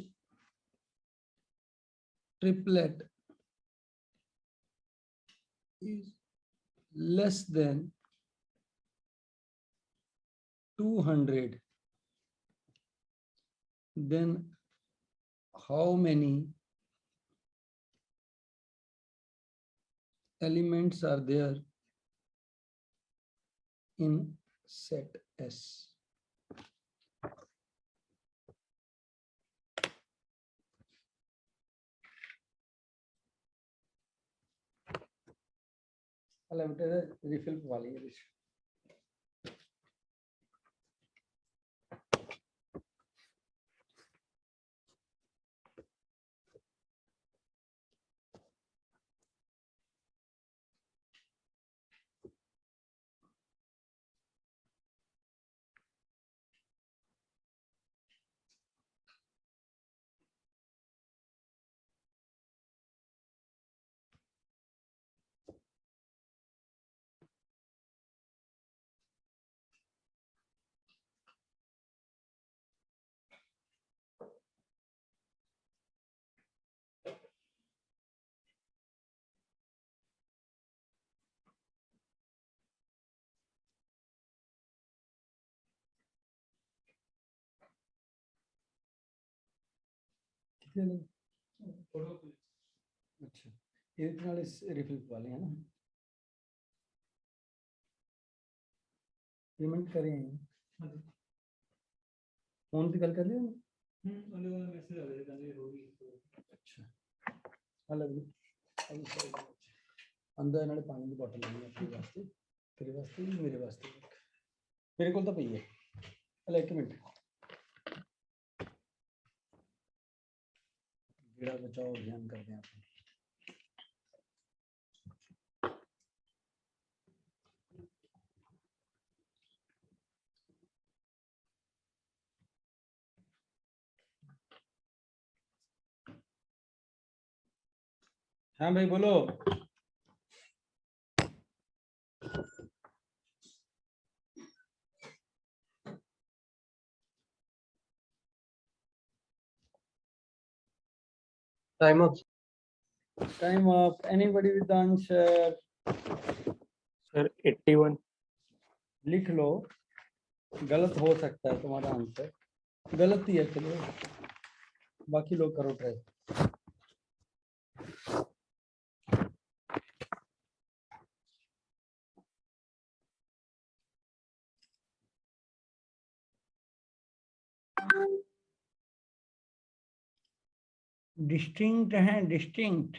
triplet is less than 200, then how many elements are there in set S? Refill वाली है। अच्छा, ये refill वाले है ना, payment करें phone पे कल कर लिया। अच्छा अलग अंदर इन्होंने पानी की बोतल लेनी है अपने वास्ते, तेरे वास्ते भी मेरे वास्ते भी। मेरे को तो पई है। चलो एक मिनट, कीड़ा बचाओ अभियान करते हैं अपन। हाँ भाई बोलो। Time up. Time of anybody with answer sir 81। लिख लो, गलत हो सकता है तुम्हारा आंसर, गलत ही है, चलो बाकी लोग करो ट्राई। डिस्टिंक्ट है, डिस्टिंक्ट।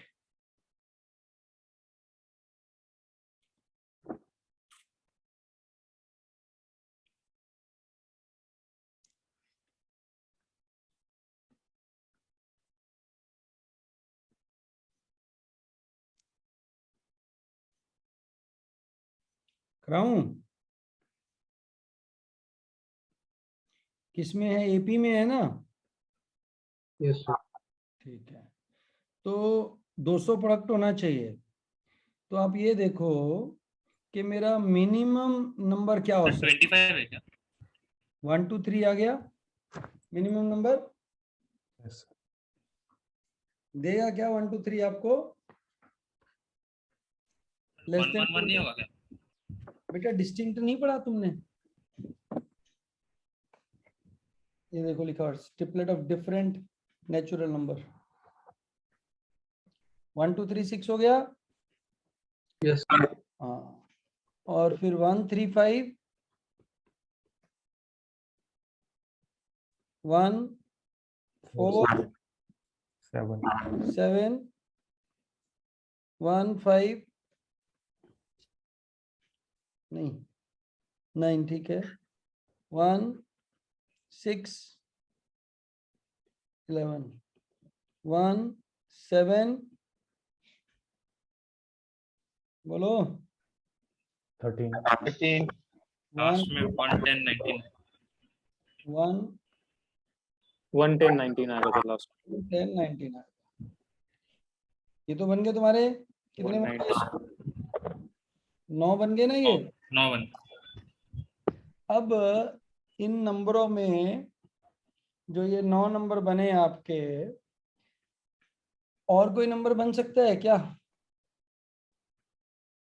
कराऊं? किसमें है? एपी में है ना? Yes sir. ठीक है, तो 200 प्रोडक्ट होना चाहिए। तो आप ये देखो कि मेरा मिनिमम नंबर क्या हो सकता 25 है क्या? है? 1 2 3 आ गया मिनिमम नंबर, Yes, sir. देगा क्या 1 2 3 आपको? लेस 111 नहीं होगा क्या? बेटा डिस्टिंक्ट नहीं पढ़ा तुमने? ये देखो लिखा है triplet of different natural number. 1 2 3 6 हो गया। यस हाँ, और फिर 1 3 5 1 4 7 7 1 5 नहीं 9, ठीक है, 1 6 11 1 7 बोलो 13 1 लास्ट में 110 19 1 110 19 आएगा सर लास्ट। 10 19 ये तो बन गए तुम्हारे कितने बन गए? 9 बन गए ना ये। 9 1 अब इन नंबरों में जो ये 9 नंबर बने आपके, और कोई नंबर बन सकता है क्या?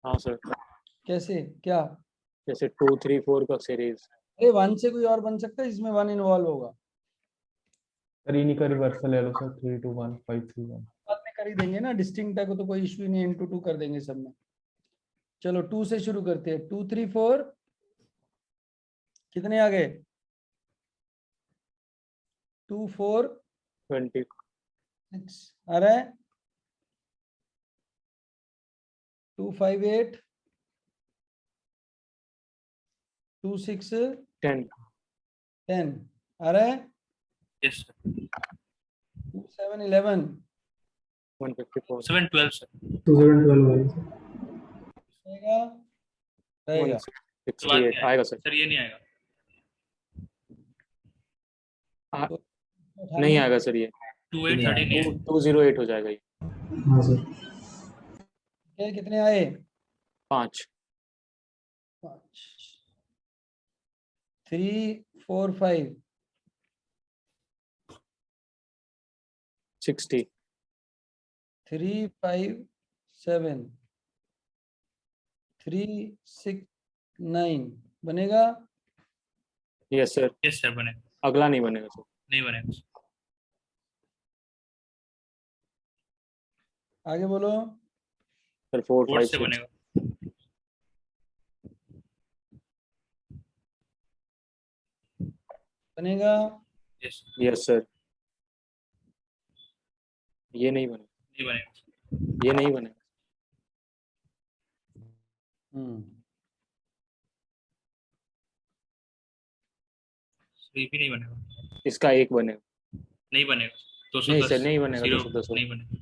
हाँ सर, कैसे क्या? जैसे 2 3 4 का सीरीज। अरे 1 से कोई और बन सकता है जिसमें 1 इन्वॉल्व होगा? सर इन्हीं का रिवर्सल ले लो सर, 3 2 1 5 3 1। बाद में कर ही देंगे ना, डिस्टिंक्ट है को तो कोई इश्यू नहीं है, इंटू 2 कर देंगे सब में। चलो 2 से शुरू करते हैं। 2 3 4 कितने आ गए? 2 4 20 6 आ रहा है। 2 5 8 2 6 10 10 आ रहा है। यस सर 2 7 11 154 7 12 सर 2012 रहेगा रहेगा। 168 आएगा सर। सर ये नहीं आएगा। तो नहीं आएगा सर, ये 28 13 नहीं है। 208 हो जाएगा ये। हाँ सर। कितने आए? 5 3 4 5 60 3 5 7 3 6 9 बनेगा। Yes sir. यस सर बने। अगला नहीं बनेगा सर। नहीं बनेगा। आगे बोलो। सर 4 4 5 से 6 बनेगा। बनेगा। Yes yes sir. ये नहीं बनेगा, नहीं बनेगा। ये नहीं बनेगा। ये भी नहीं बनेगा, इसका एक बनेगा, नहीं बनेगा, नहीं 210 सर नहीं बनेगा, 0 210 नहीं बनेगा।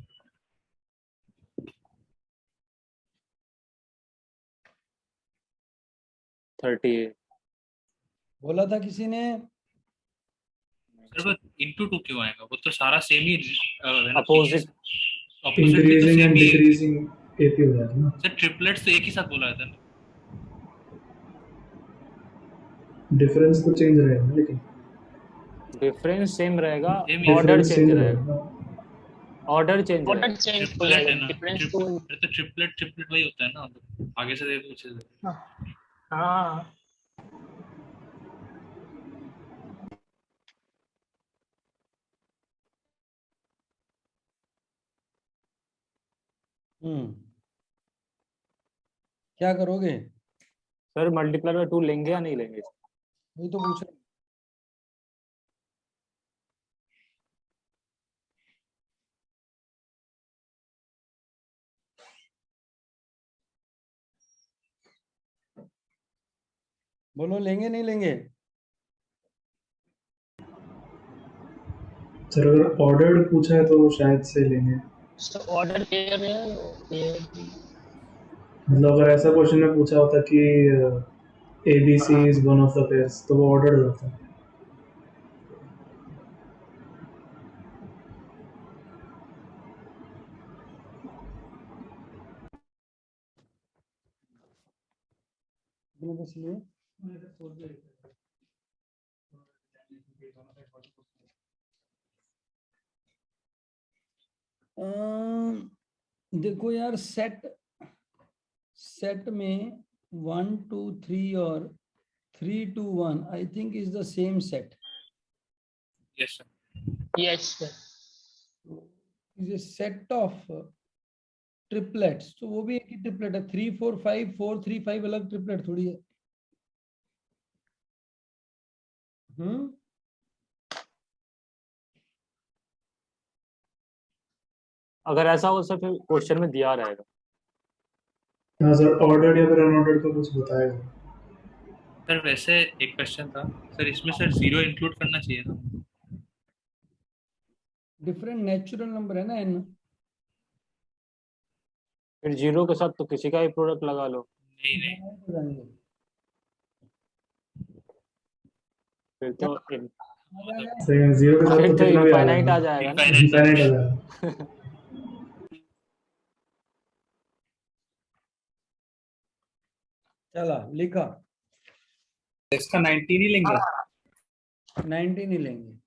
38 बोला था किसी ने। सर वो इंटू 2 क्यों आएगा, वो तो सारा सेम ही है ना, अपोजिट ऑपोजिट भी तो इंक्रीजिंग सेम एंड ही है। डिक्रीजिंग एपी हो जाता है ना, सर ट्रिपलेट्स तो एक ही साथ बोला था ना। डिफरेंस तो चेंज रहेगा ना, लेकिन डिफरेंस सेम रहेगा, Same ही ऑर्डर डिफरेंस चेंज चेंज रहेगा, रहेगा ना। ऑर्डर चेंज रहेगा। ऑर्डर चेंज हो ट्रिपलेट जाएगा, है ना, डिफरेंस तो तो ट्रिपलेट ट्रिपलेट वही होता है ना, आगे से दे दो पीछे से दे दो। हाँ। क्या करोगे? सर मल्टीप्लाई बाय 2 लेंगे या नहीं लेंगे? वही तो पूछ रहा हूं। बोलो लेंगे नहीं लेंगे? सर अगर ऑर्डर्ड पूछा है तो शायद से लेंगे। ऑर्डर पेयर है ये। मतलब अगर ऐसा क्वेश्चन में पूछा होता कि ABC is one of the pairs तो वो ऑर्डर्ड होता। बस लिए देखो यार, सेट में 1 2 3 और 3 2 1 I think is the same set. Yes sir, yes sir. Is a set of triplets, तो वो भी एक ही ट्रिपलेट है। 3 4 5 4 3 5 अलग ट्रिपलेट थोड़ी है। अगर ऐसा हो सर फिर क्वेश्चन में दिया रहेगा। हाँ सर, ऑर्डर्ड या फिर अनऑर्डर्ड का कुछ बताएगा। सर वैसे एक क्वेश्चन था सर, इसमें सर 0 इंक्लूड करना चाहिए ना। डिफरेंट नेचुरल नंबर है ना n। फिर 0 के साथ तो किसी का ही प्रोडक्ट लगा लो, नहीं नहीं, फिर तो सही है, 0 के साथ फिर तो तो कितना भी आ इनफाइनाइट जाएगा, आ जाएगा ना। इनफाइनाइट आ जाएगा। चला लिखा। इसका 19 ही लेंगे। 19 ही लेंगे।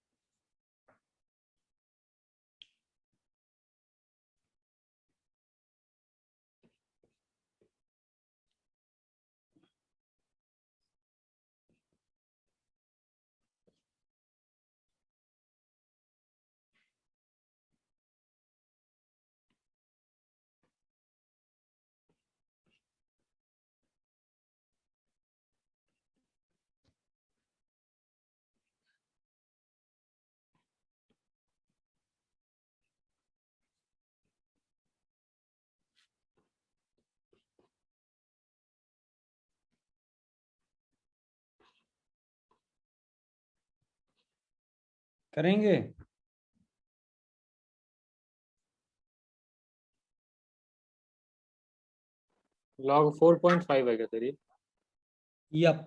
करेंगे। log 4.5 है क्या सर ये? यप।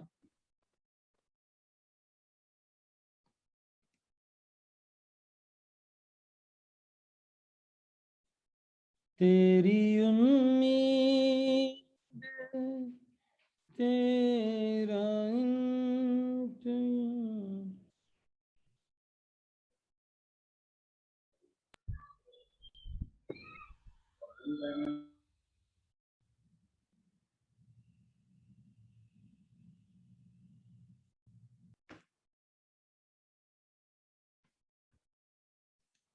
तेरी उम्मीद तेरा इंतजार।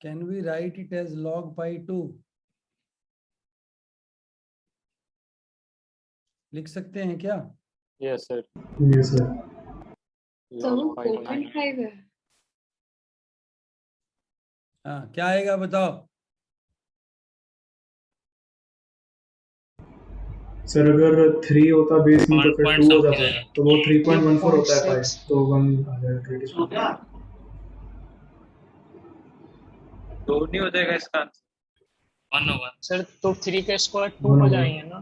Can we write it as log pi 2? लिख सकते हैं क्या? Yes sir, yes sir. log 5 4.5 है। हाँ, क्या आएगा बताओ? सर अगर 3 होता बेस में तो 1 फिर पॉइंट 2 हो समथिंग जाता है। तो वो 3.14 होता है 5 3.6 तो 1 आ जाएगा greatest hits। तो नहीं हो जाएगा इसका आंसर। 1 होगा। सर तो 3 का स्क्वायर 2 वन हो होगा। जाएंगे ना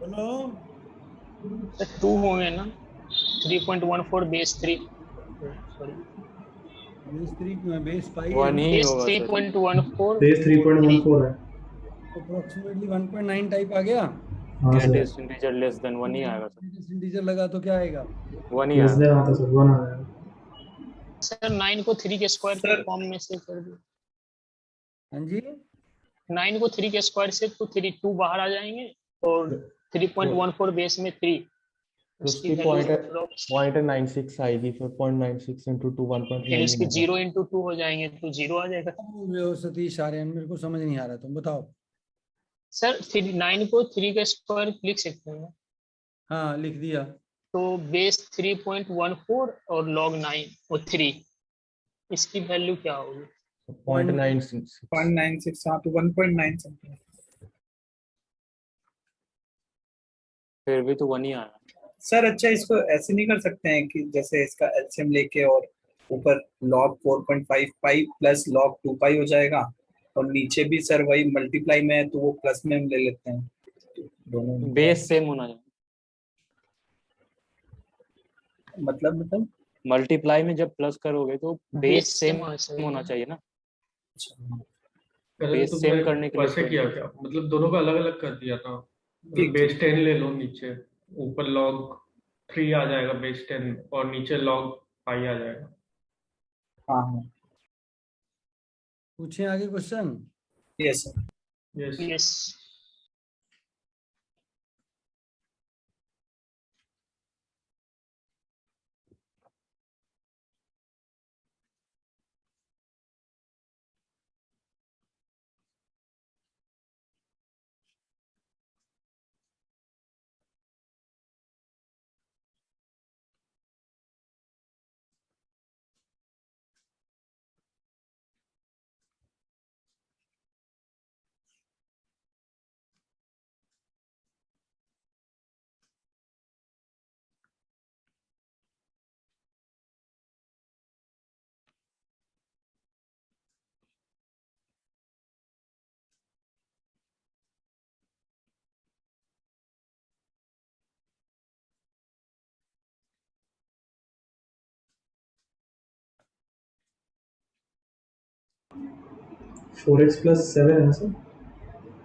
बोलो सर, 2 होंगे ना 3.14 बेस 3 सॉरी बेस 3 क्यों है, बेस 5 है 1 ना, ही बेस होगा सर। 3.14 बेस 3.14 है। अप्रोक्सीमेटली 1.9 टाइप आ गया। हाँ sir greatest integer less than 1 ही आएगा सर। इंटीजर लगा तो क्या आएगा? 1 ही लेस आएगा। देन आता सर 1 आ जाएगा। सर 9 को 3 के स्क्वायर के सर फॉर्म में से कर दो। हाँ जी 9 को 3 के स्क्वायर से तो 3 2 बाहर आ जाएंगे और 3.14 बेस में 3 तो उसकी उसकी वैल्यू पॉइंट 0.96 आएगी, फिर 0.96 इंटू 2 फिर 1.9 उसकी होगा। 0 इंटू 2 हो जाएंगे तो 0 आ जाएगा। क्या बोल रहे हो सतीश आर्यन, मेरे को समझ नहीं आ रहा, तुम बताओ। सर 9 को 3 का स्क्वायर लिख सकते हैं हाँ लिख दिया। तो बेस 3.14 और log 9 और 3 इसकी वैल्यू क्या होगी? 0.96। 0.96 हाँ तो 1.9 समथिंग। फिर भी तो 1 ही आएगा। सर अच्छा इसको ऐसे नहीं कर सकते हैं कि जैसे इसका एलसीएम लेके और ऊपर log 4.5 पाई प्लस log 2 पाई हो जाएगा और नीचे भी सर वही मल्टीप्लाई में है तो वो प्लस में हम ले लेते हैं दोनों में। बेस सेम होना चाहिए। मतलब मल्टीप्लाई में जब प्लस करोगे तो बेस सेम होना चाहिए। चाहिए ना। पहले बेस तो सेम तुमने करने के लिए वैसे किया क्या, मतलब दोनों को अलग अलग कर दिया था। मतलब ठीक बेस 10 ले लो, नीचे ऊपर log 3 आ जाएगा बेस 10 और नीचे log 5 आ जाएगा। हाँ हाँ पूछें आगे question. Yes sir. Yes. Yes four x plus 7 है ना sir.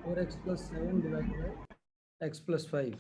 4x + 7 divide by x + 5।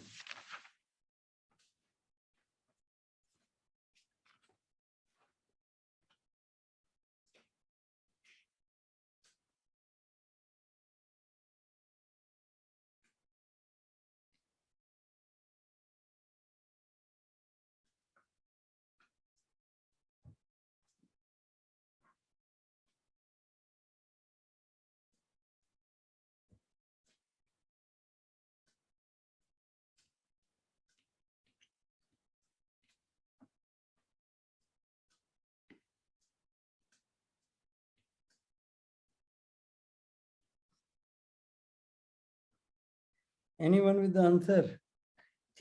Anyone with the answer?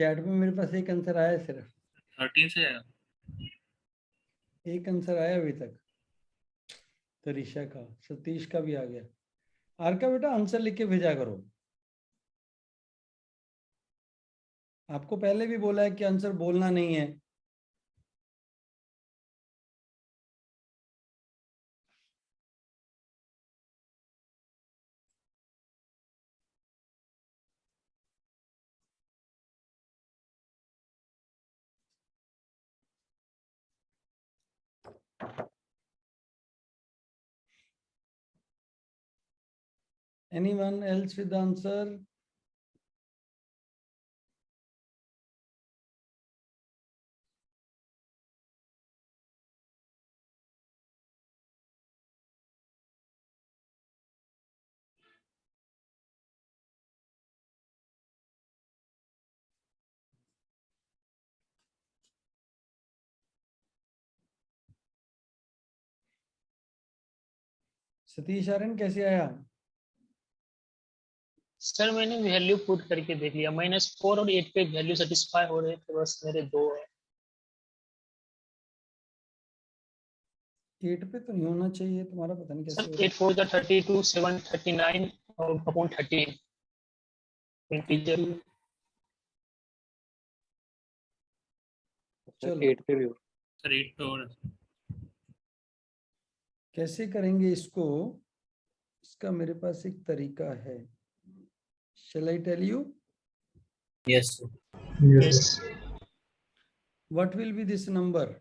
Chat में मेरे पास एक आंसर आया है, सिर्फ 13 से आएगा। एक आंसर आया अभी तक, तरीशा का, सतीश का भी आ गया। आर का बेटा आंसर लिख के भेजा करो। आपको पहले भी बोला है कि आंसर बोलना नहीं है। Anyone else with the answer? Satish Aryan कैसे आया? सर मैंने वैल्यू पुट करके देख लिया, -4 और 8 पे वैल्यू सेटिस्फाई हो रहे थे, बस मेरे 2 है। 8 पे तो नहीं होना चाहिए तुम्हारा, पता नहीं कैसे सर हो रहा 8 4 जा 32, 7 39 और अपॉन 13 इंटीजर। है। चलो 8 पे भी हो। सर 8 पे और कैसे करेंगे इसको, इसका मेरे पास एक तरीका है। Shall I tell you Yes, sir. Yes, sir. what will be this number?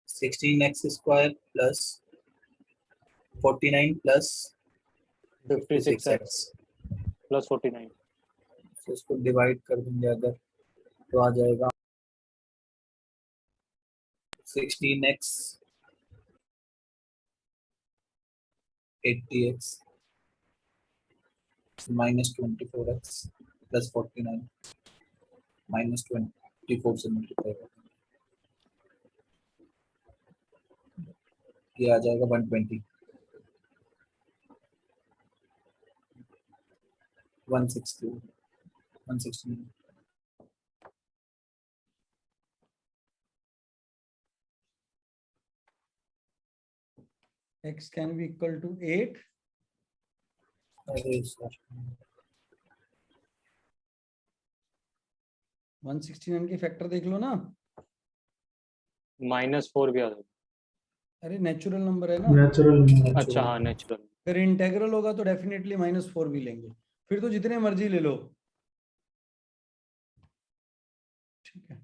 16x square plus 49 plus 56x plus 49। तो इसको डिवाइड कर देंगे अगर, तो आ जाएगा 16x 80x minus 24x plus 49 minus 24 से मल्टीप्लाई कर देंगे, ये आ जाएगा 120 160 169। X can be equal to 8. अरे सर 169 के फैक्टर देख लो ना। -4 भी आ जाएगा। अरे नेचुरल नंबर है ना, Natural. अच्छा हाँ नेचुरल। फिर इंटेग्रल होगा तो डेफिनेटली -4 भी लेंगे, फिर तो जितने मर्जी ले लो। ठीक है,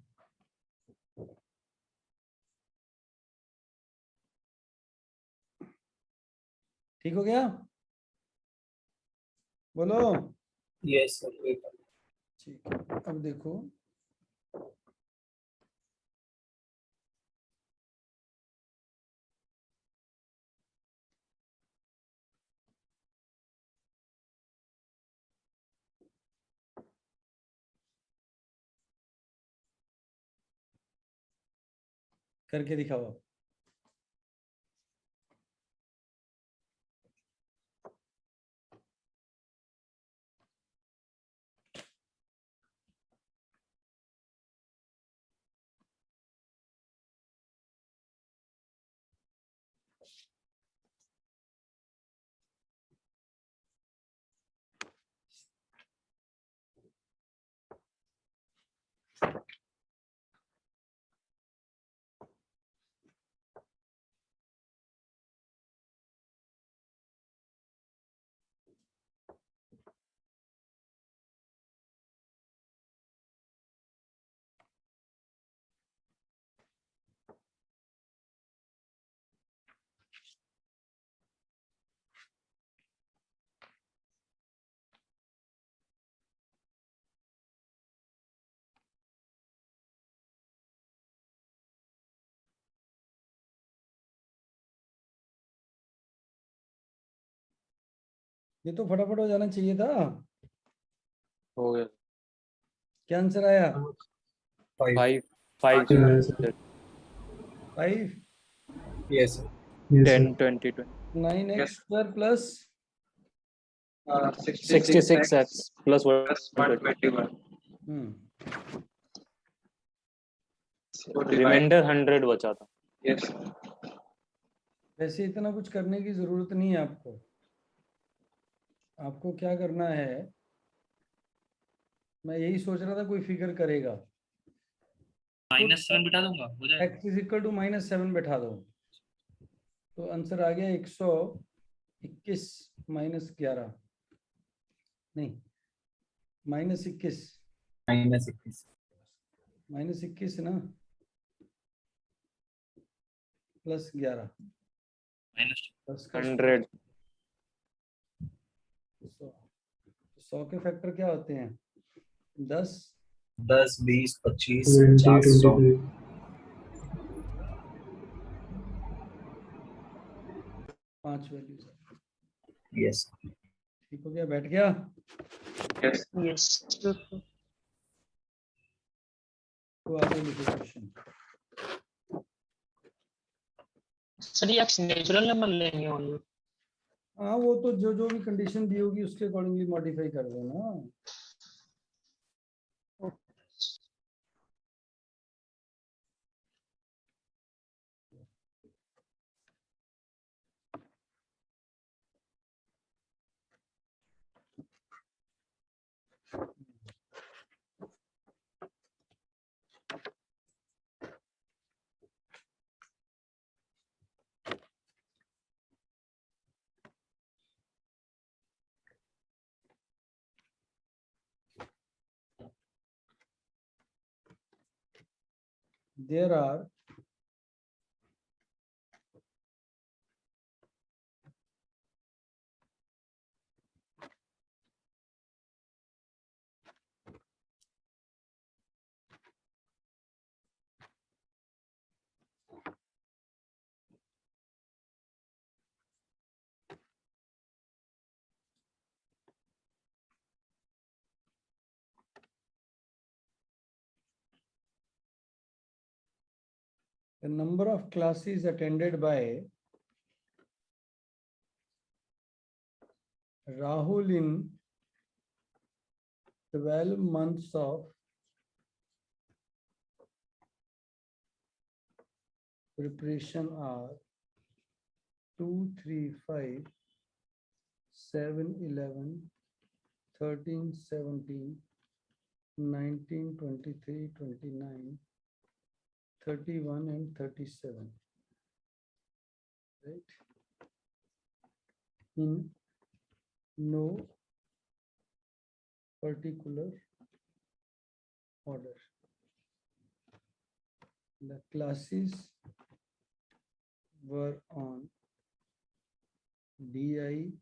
ठीक हो गया, बोलो। Yes sir. ठीक है, अब देखो करके दिखाओ। ये तो फटाफट हो जाना चाहिए था। हो गया। क्या आंसर आया? 5 Yes, sir. 5 yes 10 20 20 9x square plus 66x plus 121 reminder 100 बचा था। वैसे इतना कुछ करने की जरूरत नहीं है आपको। आपको क्या करना है, मैं यही सोच रहा था कोई फिगर करेगा। -7 बिठा दूंगा, हो जाएगा। x इज इक्वल टू -7 बैठा दो, तो आंसर आ गया 121 -11 नहीं -21 -21 ना +11 प्लस 100 100 के फैक्टर क्या होते हैं? 10 10 20 25 20, 50 100। 23. 5 वैल्यूज। यस ठीक हो गया, बैठ गया। यस तो आगे लिखो क्वेश्चन। सर ये एक्स नेचुरल नंबर लेंगे ओनली। हाँ वो तो जो जो भी कंडीशन दी होगी उसके अकॉर्डिंगली मॉडिफाई कर देना। There are the number of classes attended by Rahul in 12 months of preparation are 2, 3, 5, 7, 11, 13, 17, 19, 23, 29, 31 and 37. Right? In no particular order. The classes were on DI,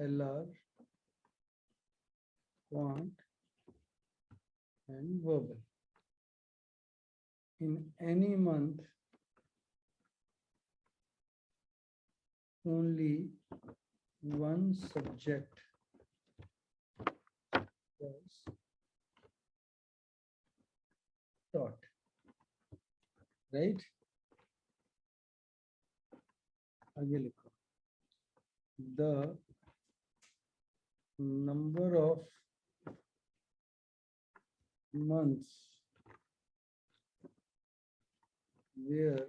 LR, quant, and verbal. In any month, only one subject was taught, right? आगे लिखो. The number of months where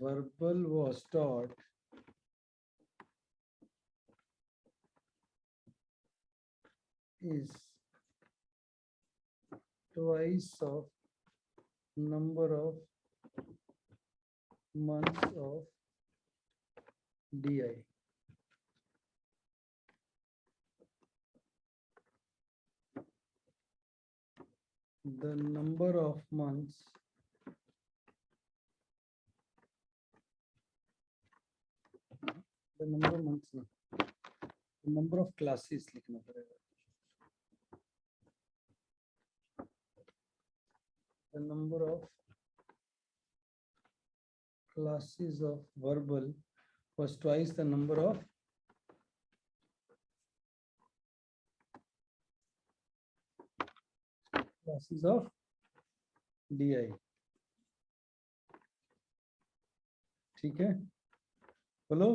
verbal was taught is twice of number of months of DI. The number of months the number of classes लिखना पड़ेगा. The number of classes of verbal was twice the number of classes of DI. ठीक है, बोलो.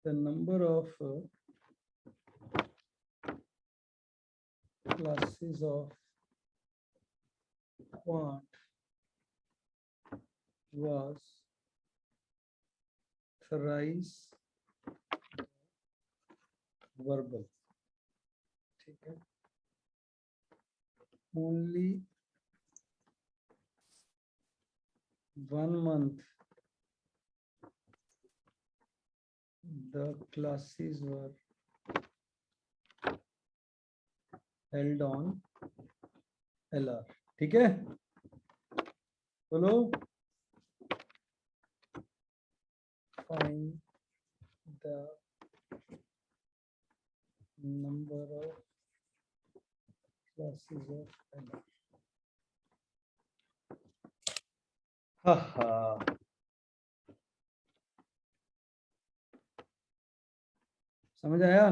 The number of classes of quant was thrice verbal. ठीक है, only 1 month the classes were held on LR. ठीक है, बोलो. Find the number of classes of LR. Ha ha. समझ आया?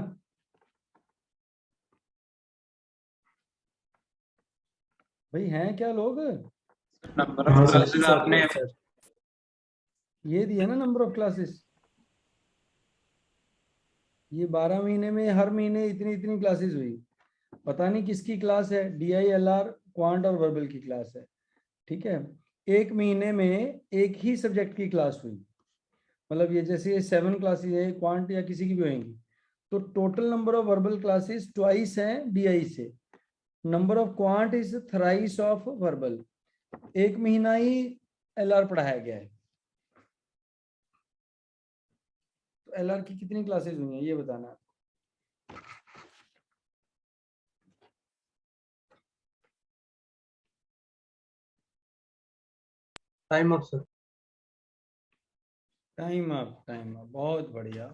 भाई हैं क्या लोग? हाँ सर, आपने ये दिया ना नंबर ऑफ क्लासेस, ये 12 महीने में हर महीने इतनी इतनी क्लासेस हुई, पता नहीं किसकी क्लास है, DILR क्वांट और वर्बल की क्लास है, ठीक है। एक महीने में एक ही सब्जेक्ट की क्लास हुई, मतलब ये जैसे ये 7 क्लासेस है क्वांट या किसी की भी होंगी, तो total number of verbal classes twice हैं DI से, number of quant is thrice of verbal, एक महीना ही LR पढ़ाया गया है। तो LR की कितनी क्लासेस हुई हैं ये बताना। Time up sir. Time up, बहुत बढ़िया,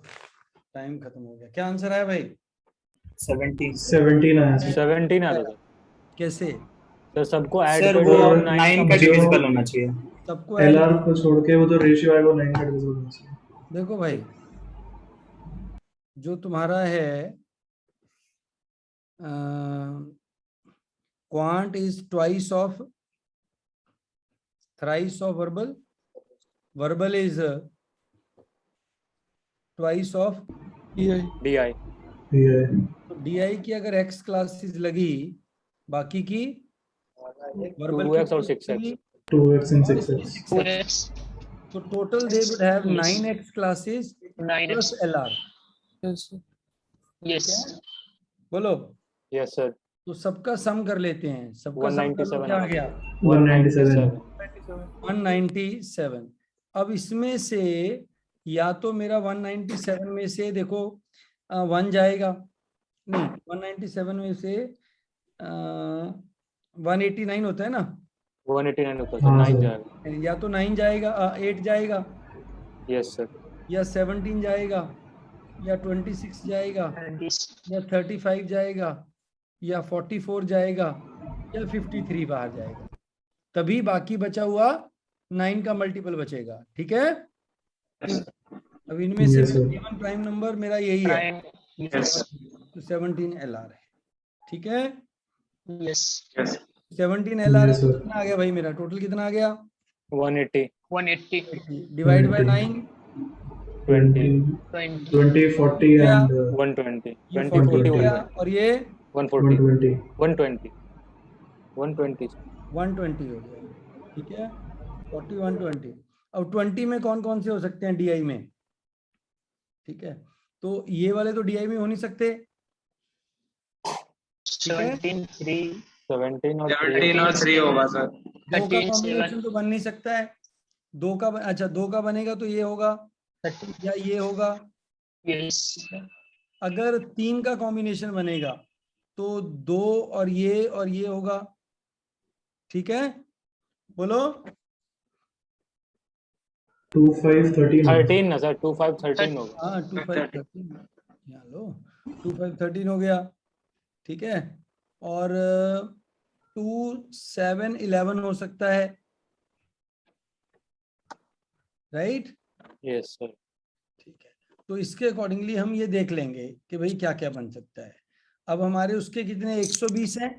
टाइम खत्म हो गया। क्या आंसर है भाई? 17 17 आया सर। 17 आ रहा था कैसे? सर, सबको ऐड सर, कर वो दो और 9 का जो- डिविजिबल होना चाहिए। सबको add- LR को छोड़ के वो जो रेशियो है वो 9 का डिविजिबल होना चाहिए। देखो भाई, जो तुम्हारा है quant is twice of thrice of verbal, verbal is twice of DI। ये तो DI की अगर X क्लासेस लगी, बाकी की वर्बल 2x और 6x। 2x and 6x। 2x तो total they would have Yes. 9x classes 9x plus LR। yes बोलो, यस सर। तो सबका सम कर लेते हैं, सबका सम कर लो, 197 क्या आ आ गया? 197। 197। अब इसमें से या तो मेरा 197 में से देखो 1 जाएगा, नहीं 197 में से 189 होता है ना, 189 होता है सर, हाँ 9 सर। जाएगा। या तो 9 जाएगा, 8 जाएगा, यस सर। या 17 जाएगा, या 26 जाएगा, या 35 जाएगा, या 44 जाएगा, या 53 बाहर जाएगा, तभी बाकी बचा हुआ 9 का मल्टीपल बचेगा, ठीक है। अब इनमें से Yes, sir. Given prime number मेरा यही है, prime yes तो 17 LR है, ठीक है। yes 17 LR है Yes, तो sir. कितना आ गया भाई मेरा, टोटल कितना आ गया? 180 180 डिवाइड बाय 9, 20 20 20, 40 क्या? and 120 ये 20 40 40 हो गया, 120 और ये 140 120। 120 120 120 हो गया, ठीक है। 40 120। अब 20 में कौन कौन से हो सकते हैं DI में, ठीक है, तो ये वाले तो DI में हो नहीं सकते, 17 3 17 और 17 और 3 होगा सर। 2 का 13 कॉम्बिनेशन तो बन नहीं सकता है, 2 का अच्छा 2 का बनेगा तो ये होगा 30 या ये होगा। yes अगर 3 का कॉम्बिनेशन बनेगा तो 2 और ये होगा, ठीक है, बोलो। 2, 5, 13 13 ना सर, 2 5 13 होगा। हाँ 2 5 13, यहाँ लो 2 5 13 हो गया, ठीक है, और 2 7 11 हो सकता है, राइट, यस सर। ठीक है। तो इसके अकॉर्डिंगली हम ये देख लेंगे कि भाई क्या क्या बन सकता है। अब हमारे उसके कितने 120 हैं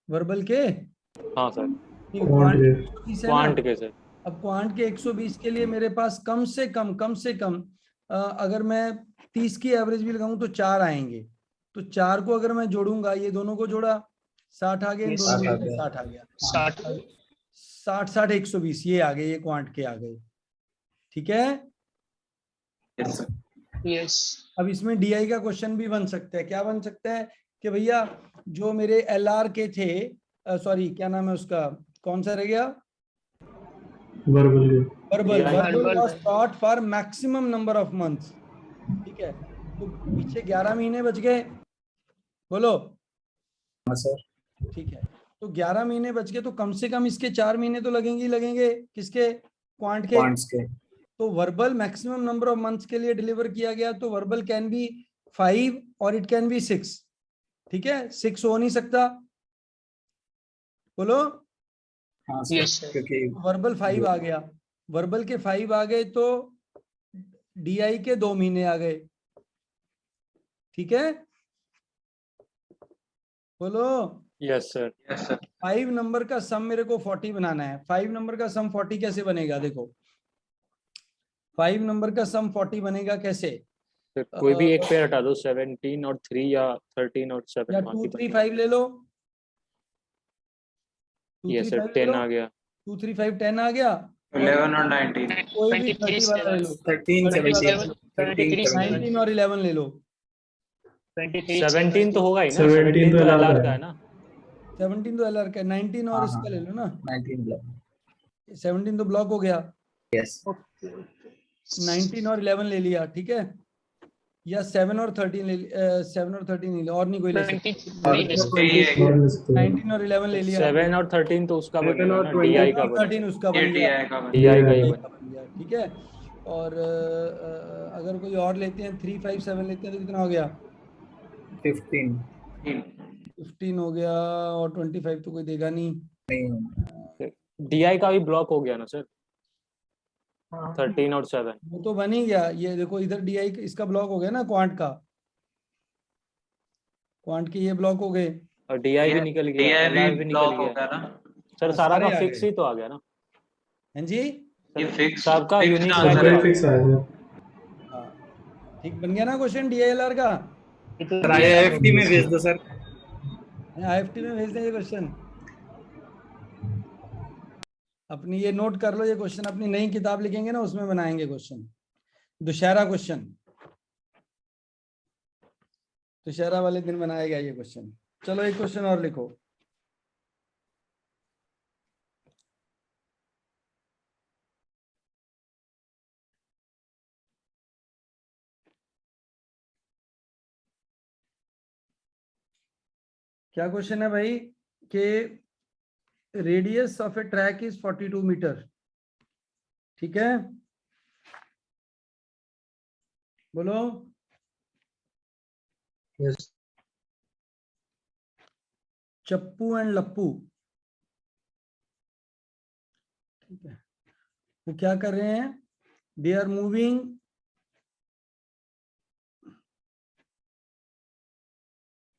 वर्बल के, हाँ सर, क्वांट के। 120 है ना। क्वांट के सर। अब क्वांट के 120 के लिए मेरे पास कम से कम अगर मैं 30 की एवरेज भी लगाऊं तो 4 आएंगे, तो 4 को अगर मैं जोड़ूंगा, ये दोनों को जोड़ा 60 आ गए, इन ये दोनों 60 आ में गया। 60 आ गया, 60 60 60 120 ये आ गए, ये क्वांट के आ गए, ठीक है। yes अब इसमें DI का क्वेश्चन भी बन सकता है, क्या बन सकता है कि भैया जो मेरे LR के थे, सॉरी क्या नाम है उसका, कौन सा रह गया, वर्बल के। Verbal Verbal. Was taught for maximum number of months, ठीक है, तो पीछे 11 महीने बच गए, बोलो। हाँ सर। ठीक है, तो 11 महीने बच गए, तो कम से कम इसके 4 महीने तो लगेंगे ही लगेंगे, किसके, क्वांट के। क्वांट्स के। तो verbal maximum number of months के लिए डिलीवर किया गया, तो वर्बल कैन बी 5 और इट कैन बी 6, ठीक है, 6 हो नहीं सकता, बोलो। हाँ Yes, सर, sir. क्योंकि वर्बल 5 आ गया, वर्बल के 5 आ गए, तो DI के 2 महीने आ गए, ठीक है, बोलो। Yes sir. 5 नंबर का सम मेरे को 40 बनाना है। 5 नंबर का सम 40 कैसे बनेगा? देखो 5 नंबर का सम 40 बनेगा कैसे? फिर कोई भी एक पेयर हटा दो, 17 और 3 या 13 और 7 या बाकी 2 3 5 ले लो, 2 ये 3 सर 5 ले 10 लो, आ गया। 2 3 5 10 आ गया। 11 और 19 कोई भी 23 30 वाला ले लो, 13 27 23 19 और 11 ले लो। 23 17 तो होगा ही ना, 17 17 तो तो LR LR का का है। है ना। 17 तो LR का है, 19 और हाँ, इसका हाँ। ले लो ना। 19 ब्लॉक 17 तो ब्लॉक हो गया, यस 19 और 11 ले लिया, ठीक है। या 7 और 13 ले 7 और 13 ले लिया, और नहीं कोई ले सकता। 23 ले सकते और ले सकते हो। 19 और 11 ले लिया, 7 और 13 तो उसका 7 बनेगा और ना, 20 DI का 13 बनेगा। उसका बन ये गया, DI का बन DI का ही DI बनेगा। का बन गया, ठीक है। और अगर कोई और लेते हैं 3 5 7 लेते हैं तो कितना हो गया? 15 15 हो गया, और 25 तो कोई देगा नहीं। नहीं DI का भी ब्लॉक हो गया ना सर, 13 और 7। वो तो बन ही गया। ये देखो इधर DI इसका ब्लॉक हो गया ना, क्वांट का, क्वांट के ये ब्लॉक हो गए। और DI भी निकल गया, DI LR भी भी निकल ब्लॉक हो गया गया ना। सर। हाँ, सारा सारे का आ फिक्स गए। ही तो आ गया ना हैं जी? ये फिक्स सबका यूनिक आंसर वैल्यू सबका है। आ फिक्स आएगा। हाँ, ठीक बन गया ना क्वेश्चन DILR का। सर IIFT में भेज दो सर। IFT में भेज देंगे क्वेश्चन। अपनी ये नोट कर लो, ये क्वेश्चन अपनी नई किताब लिखेंगे ना उसमें बनाएंगे क्वेश्चन, दुशहरा क्वेश्चन, दुशहरा वाले दिन बनाएगा ये क्वेश्चन। चलो एक क्वेश्चन और लिखो। क्या क्वेश्चन है भाई? कि radius of a track is 42 metre, ठीक है। बोलो। यस चप्पू एंड लप्पू, ठीक है, वो क्या कर रहे हैं? दे आर मूविंग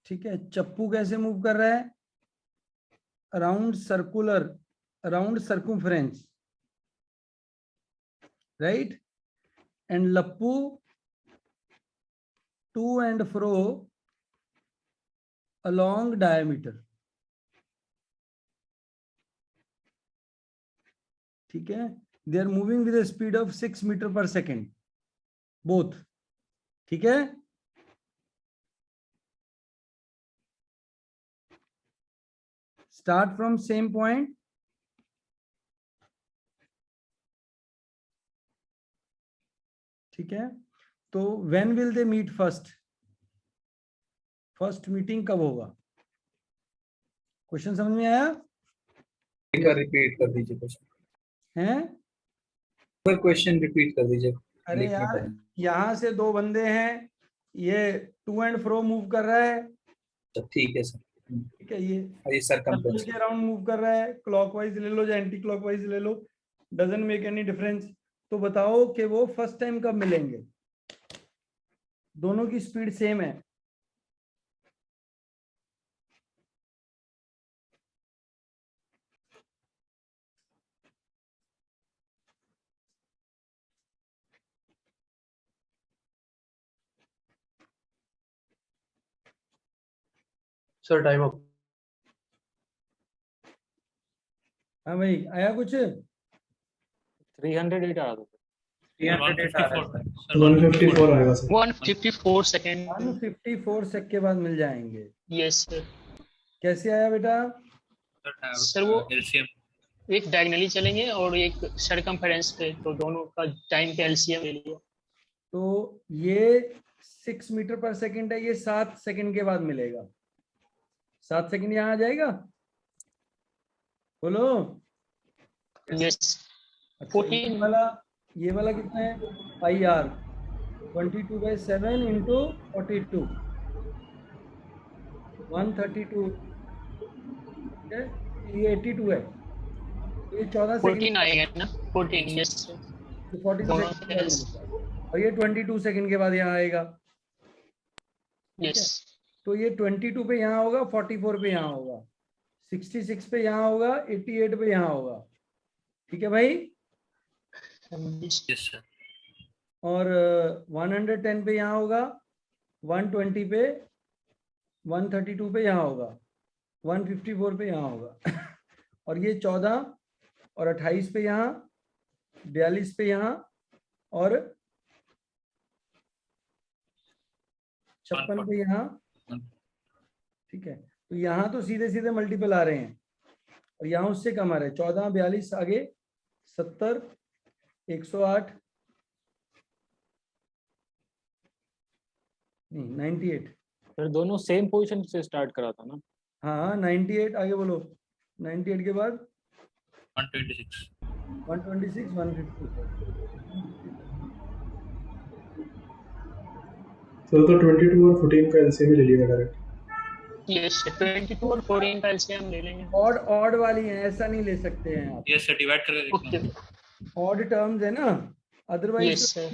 ठीक है। चप्पू कैसे मूव कर रहा है? Around circular, around circumference, right. And लप्पू to and fro along diameter, ठीक है। They are moving with speed of 6 metre per second both, ठीक है। स्टार्ट फ्रॉम सेम पॉइंट, ठीक है। तो when will they meet first? First meeting कब होगा? क्वेश्चन समझ में आया? एक बार रिपीट कर दीजिए क्वेश्चन। हैं? क्वेश्चन रिपीट कर दीजिए। अरे लिखने यार, टाइम। यहां से दो बंदे हैं, ये टू एंड फ्रो मूव कर रहा है, तो ठीक है सर। ठीक है। ये ये सर्कल सरकमफ्रेंस के अराउंड मूव कर रहा है, क्लॉकवाइज ले लो या एंटी क्लॉकवाइज ले लो, डजंट मेक एनी डिफरेंस। तो बताओ कि वो फर्स्ट टाइम कब मिलेंगे? दोनों की स्पीड सेम है, सर टाइम अप। हाँ भाई, आया कुछ? 308 आ रहा था। 154 आएगा सर। 154 सेकेंड। 154 सेकंड के बाद मिल जाएंगे। Yes sir. कैसे आया बेटा? सर वो LCM एक डायगनली चलेंगे और एक सरकमफेरेंस पे, तो दोनों का टाइम पे LCM ले लिया। तो ये 6 मीटर पर सेकंड है, ये 7 सेकंड के बाद मिलेगा। 7 सेकंड यहाँ आ जाएगा, बोलो। यस। अच्छा, 14 ये वाला कितना है? पाई आर 22/7 इंटू 42, 132, ठीक है। ये 82 है, ये 14 14 सेकंड, आएगा ना? 14 यस। 42 दोनों सेकंड के बाद मिलेगा। और ये 22 सेकंड के बाद यहाँ आएगा, यस। तो ये 22 पे यहाँ होगा, 44 पे यहाँ होगा। 66 पे यहाँ होगा, 88 पे यहाँ होगा, ठीक है भाई। Yes sir. और 110 पे यहाँ होगा, 120 पे, 132 पे यहाँ होगा, 154 पे यहाँ होगा और ये 14 और 28 पे यहाँ, 42 पे यहाँ और 56 पे यहाँ, ठीक है। तो यहाँ तो सीधे सीधे मल्टीपल आ रहे हैं और यहाँ उससे कम आ रहे हैं। 14, 42 आगे 70, 108 नहीं 98। फिर दोनों सेम पोजीशन से स्टार्ट करा था ना। हाँ 98 आगे बोलो। 98 के बाद 126 126, 150। तो 22 और 14 का एलसीएम ले लिएगा डायरेक्ट। यस 22 और 14 का एलसीएम ले लेंगे। ऑड वाली है, ऐसा नहीं ले सकते हैं आप। यस सर, डिवाइड करके ओके देखना। ऑड टर्म्स है ना, otherwise Yes, sir.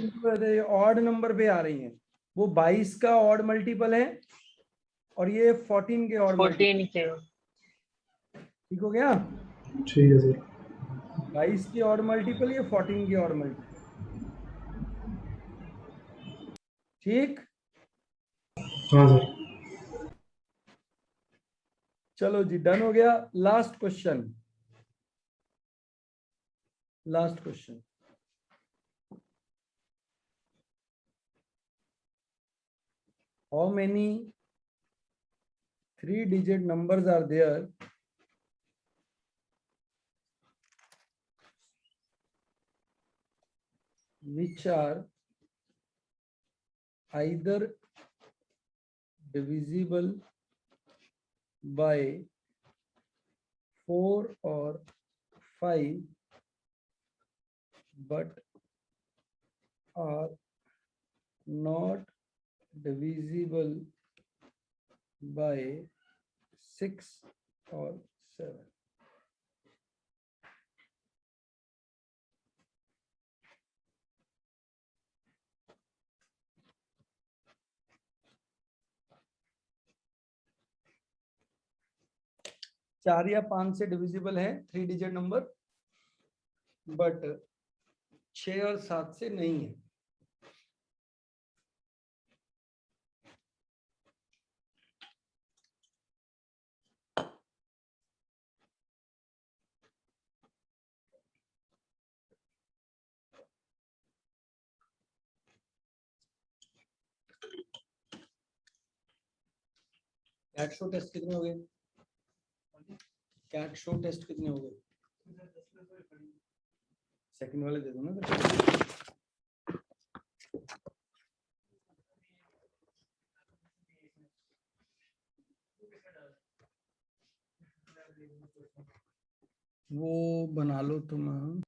Odd number पे आ रही हैं। वो 22 का ऑड मल्टीपल है और ये 14 के ऑड मल्टीपल। 14 के ठीक हो गया। ठीक है सर। 22 की ऑड मल्टीपल, ये 14 की ऑड मल्टीपल। ठीक, हाँ सर। चलो जी डन हो गया। Last question, last question. How many 3-digit numbers are there which are either divisible by 4 or 5 but are not divisible by 6 or 7? चार या 5 से डिविजिबल है 3 डिजिट नंबर, बट 6 और 7 से नहीं है। कैट शो टेस्ट कितने हो गए? कैट शो टेस्ट कितने हो गए? सेकंड वाले दे दो ना। वो बना लो तुम।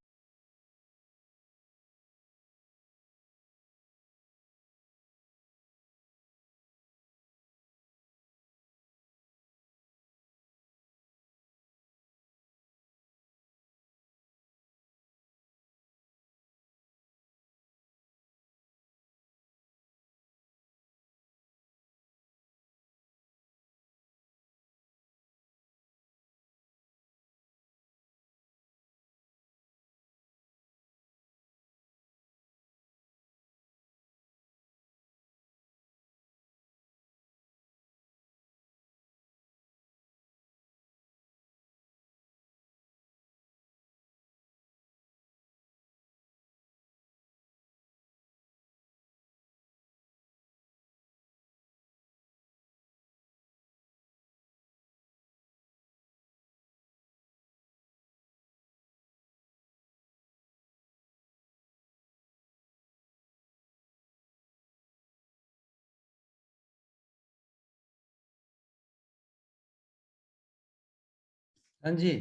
हाँ जी,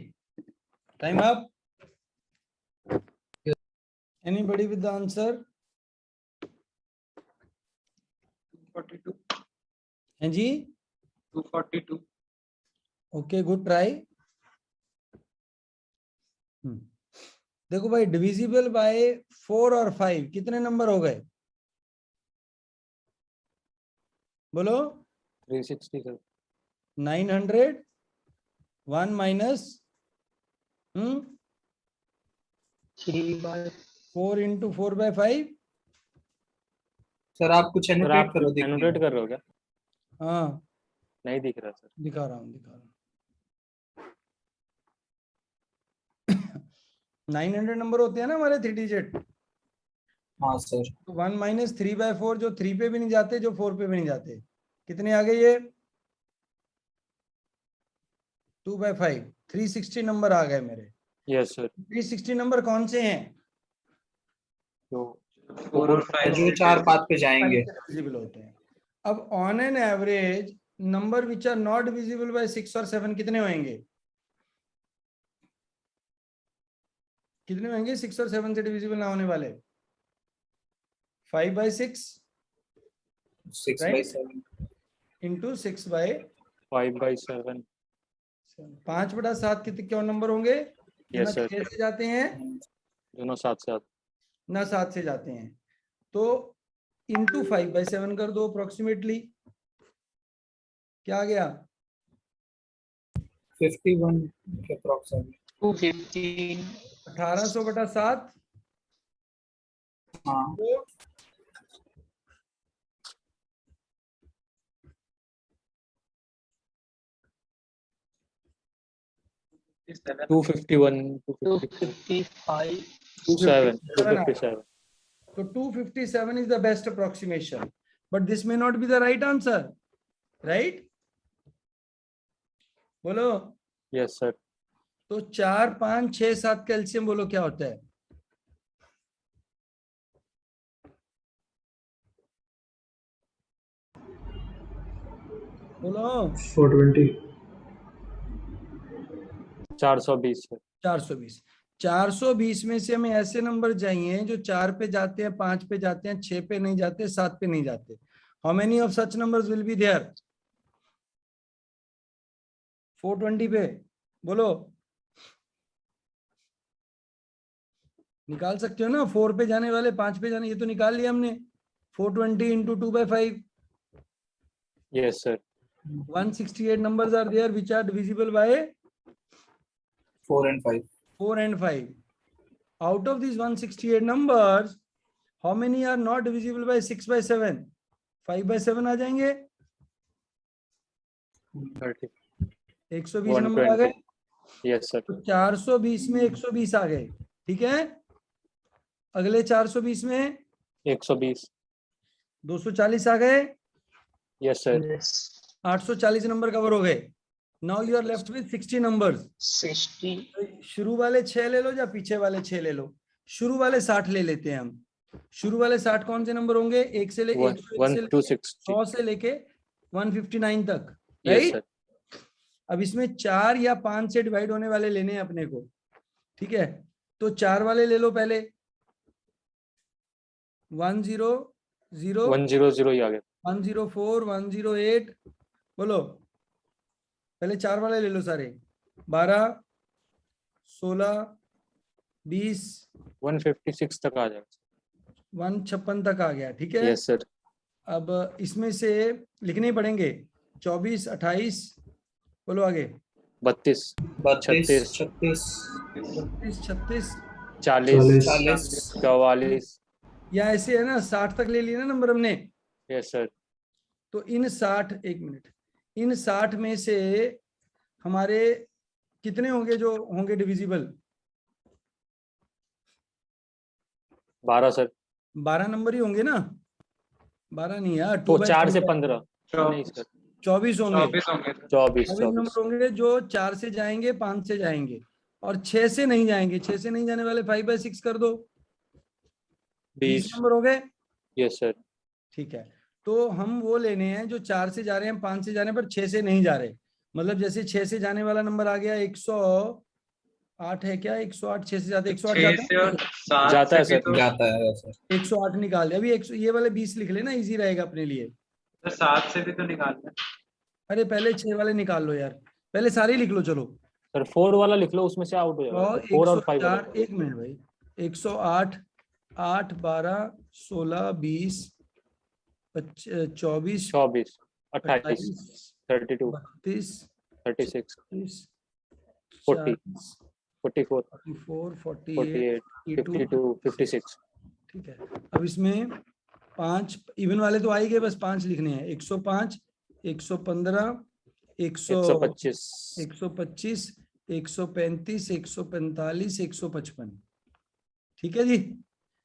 time up. Anybody with the answer? 242 हाँ जी, 242 ओके गुड ट्राई। देखो भाई, डिविजिबल बाय 4 और 5 कितने नंबर हो गए? बोलो। 360 का 900 1 माइनस 4 इंटू 4/5। सर आप कुछ सर एनोटेट आप करो, देखिए। एनोटेट कर रहे हो क्या? हाँ नहीं दिख रहा सर। दिखा रहा हूँ 900 नंबर होते हैं ना हमारे 3 डिजिट। हाँ सर। तो 1 माइनस 3/4 जो 3 पे भी नहीं जाते, जो 4 पे भी नहीं जाते, कितने आ गए ये? 2/5। 360 नंबर आ गए मेरे। Yes sir. 360 नंबर कौन से हैं? तो 4 और 5 जो 4 5 पे जाएंगे। विजिबल होते हैं। अब on an average number which are not visible by 6 और 7 कितने होंगे? कितने होंगे 6 और 7 से डिविजिबल ना होने वाले? 5/6 6/7 इंटू 6/7। 5/7। 5/7 कितने क्यों नंबर होंगे? ना यस सर। 6 से जाते हैं दोनों साथ साथ। ना 7 से जाते हैं। तो इंटू 5/7 कर दो अप्रोक्सीमेटली। क्या आ गया? 51 के अप्रोक्सीमेट। 215। 1800/7। हाँ। तो 251, 255। 257. So 257 is the best approximation, but this may not be the right answer, right? बोलो। Yes sir. तो 4 5 6 7 का एलसीएम बोलो क्या होता है? बोलो। 420। 420 सर। 420। 420 में से हमें ऐसे नंबर चाहिए जो 4 पे जाते हैं, 5 पे जाते हैं, 6 पे नहीं जाते, 7 पे नहीं जाते। How many of such numbers will be there? 420 पे बोलो। निकाल सकते हो ना? 4 पे जाने वाले, 5 पे जाने, ये तो निकाल लिया हमने। 420 into 2/5। Yes sir. 168 numbers are there which are divisible by 4 and 5. 4 and 5. Out of these 168 numbers, how many are not divisible by 6/7? 5/7 आ जाएंगे। 30. 120 नंबर आ गए। Yes sir. तो 420 में 120 आ गए, ठीक है। अगले 420 में 120. 240 आ गए। Yes sir. 840 नंबर कवर हो गए। Now you are left with 60 numbers. 60। शुरू वाले 6 ले लो या पीछे वाले 6 ले लो। शुरू वाले 60 ले लेते हैं हम। शुरू वाले 60 कौन से नंबर होंगे? 1 से लेके 100 से लेके 159 तक, राइट? अब इसमें 4 या 5 से डिवाइड होने वाले लेने हैं अपने को, ठीक है। तो 4 वाले ले लो पहले। 100 100 ही आ गया। 104 108 बोलो। पहले 4 वाले ले लो सारे। 12 16 20 156 तक आ जाएगा। 156 तक आ गया, ठीक है। Yes sir. अब इसमें से लिखने ही पड़ेंगे। 24 28 बोलो आगे। 32 32 36 32 36 40 40 44। या ऐसे है ना, 60 तक ले लिया ना नंबर हमने। Yes sir. तो इन 60, एक मिनट, इन 60 में से हमारे कितने होंगे जो होंगे डिविजिबल? 12 सर। 12 नंबर ही होंगे ना? 12 नहीं यार, तो 2 4 से 15 नहीं सर, 24 होंगे। 24 नंबर होंगे जो 4 से जाएंगे, 5 से जाएंगे और 6 से नहीं जाएंगे। 6 से नहीं जाने वाले 5/6 कर दो, 20 नंबर हो गए। Yes sir. ठीक है, तो हम वो लेने हैं जो 4 से जा रहे हैं, 5 से जाने पर 6 से नहीं जा रहे। मतलब जैसे 6 से जाने वाला नंबर आ गया 108 है क्या? 108 6 से जाते, 108 जाता है सर। जाता है सर। 108 निकाल दे। अभी 100, ये वाले 20 लिख लेना, इजी रहेगा अपने लिए। 7 से भी तो निकालना। अरे पहले 6 वाले निकाल लो यार, पहले सारे ही लिख लो। चलो सर 4 वाला लिख लो, उसमें से आउट हो जाएगा। 4 और 5 वाला। 104, एक मिनट भाई। 108 8 12 16 20 24 24 28 32 32 36 36 40, 44, 44, 48, 48, 52, 56. ठीक है। अब इसमें 5 इवन वाले तो आ ही गए, बस 5 लिखने हैं। 105, 115, 125, 125, 135, 145, 155। ठीक है जी।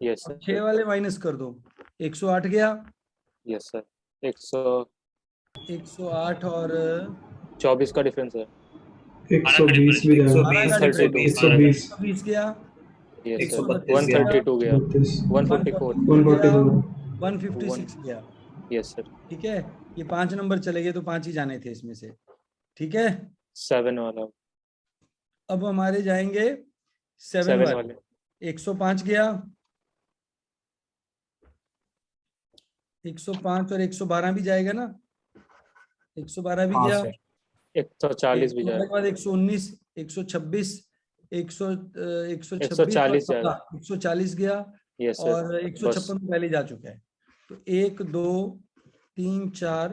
यस अब सर, 6 वाले माइनस कर दो। 108 गया, यस सर, 108 और 124 का डिफरेंस है। 120 भी गया, 120, 120, 120 गया, यस सर, 132 132 गया, 32, 144, 142, 156 गया। यस सर, ठीक है, ये 5 नंबर चले गए, तो 5 ही जाने थे इसमें से। ठीक है, 7 वाला, अब हमारे जाएंगे 7 7 वाले। वाले, 105 गया, 105 और 112 भी जाएगा ना, 112 भी हाँ गया। सर 140 भी 112 जाएगा, के बाद 119, 126, 126 140 जाएगा, 140 गया, यस सर, और 156 पहले जा चुका है। तो 1 2 3 4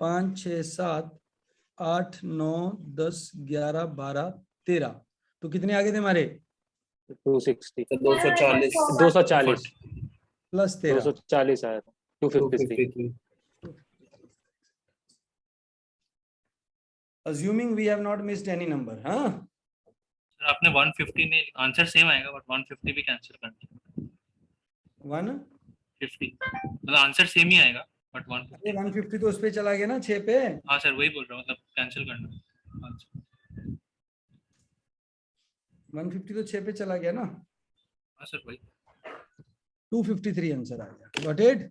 5 6 7 8 9 10 11 12 13। तो कितने आगे थे हमारे? 260, तो 240 240, प्लस 13। 240 आया था, 253, 253 Assuming we have not missed any number, हाँ? सर आपने 150 ने आंसर सेम आएगा बट 150 भी कैंसिल करना 150 मतलब आंसर सेम ही आएगा बट 150 तो उस पे चला गया ना, 6 पे। हाँ सर वही बोल रहा हूँ मतलब कैंसिल करना आंसर 150 तो 6 पे चला गया ना। हाँ सर वही 253 आंसर आ गया। Got it?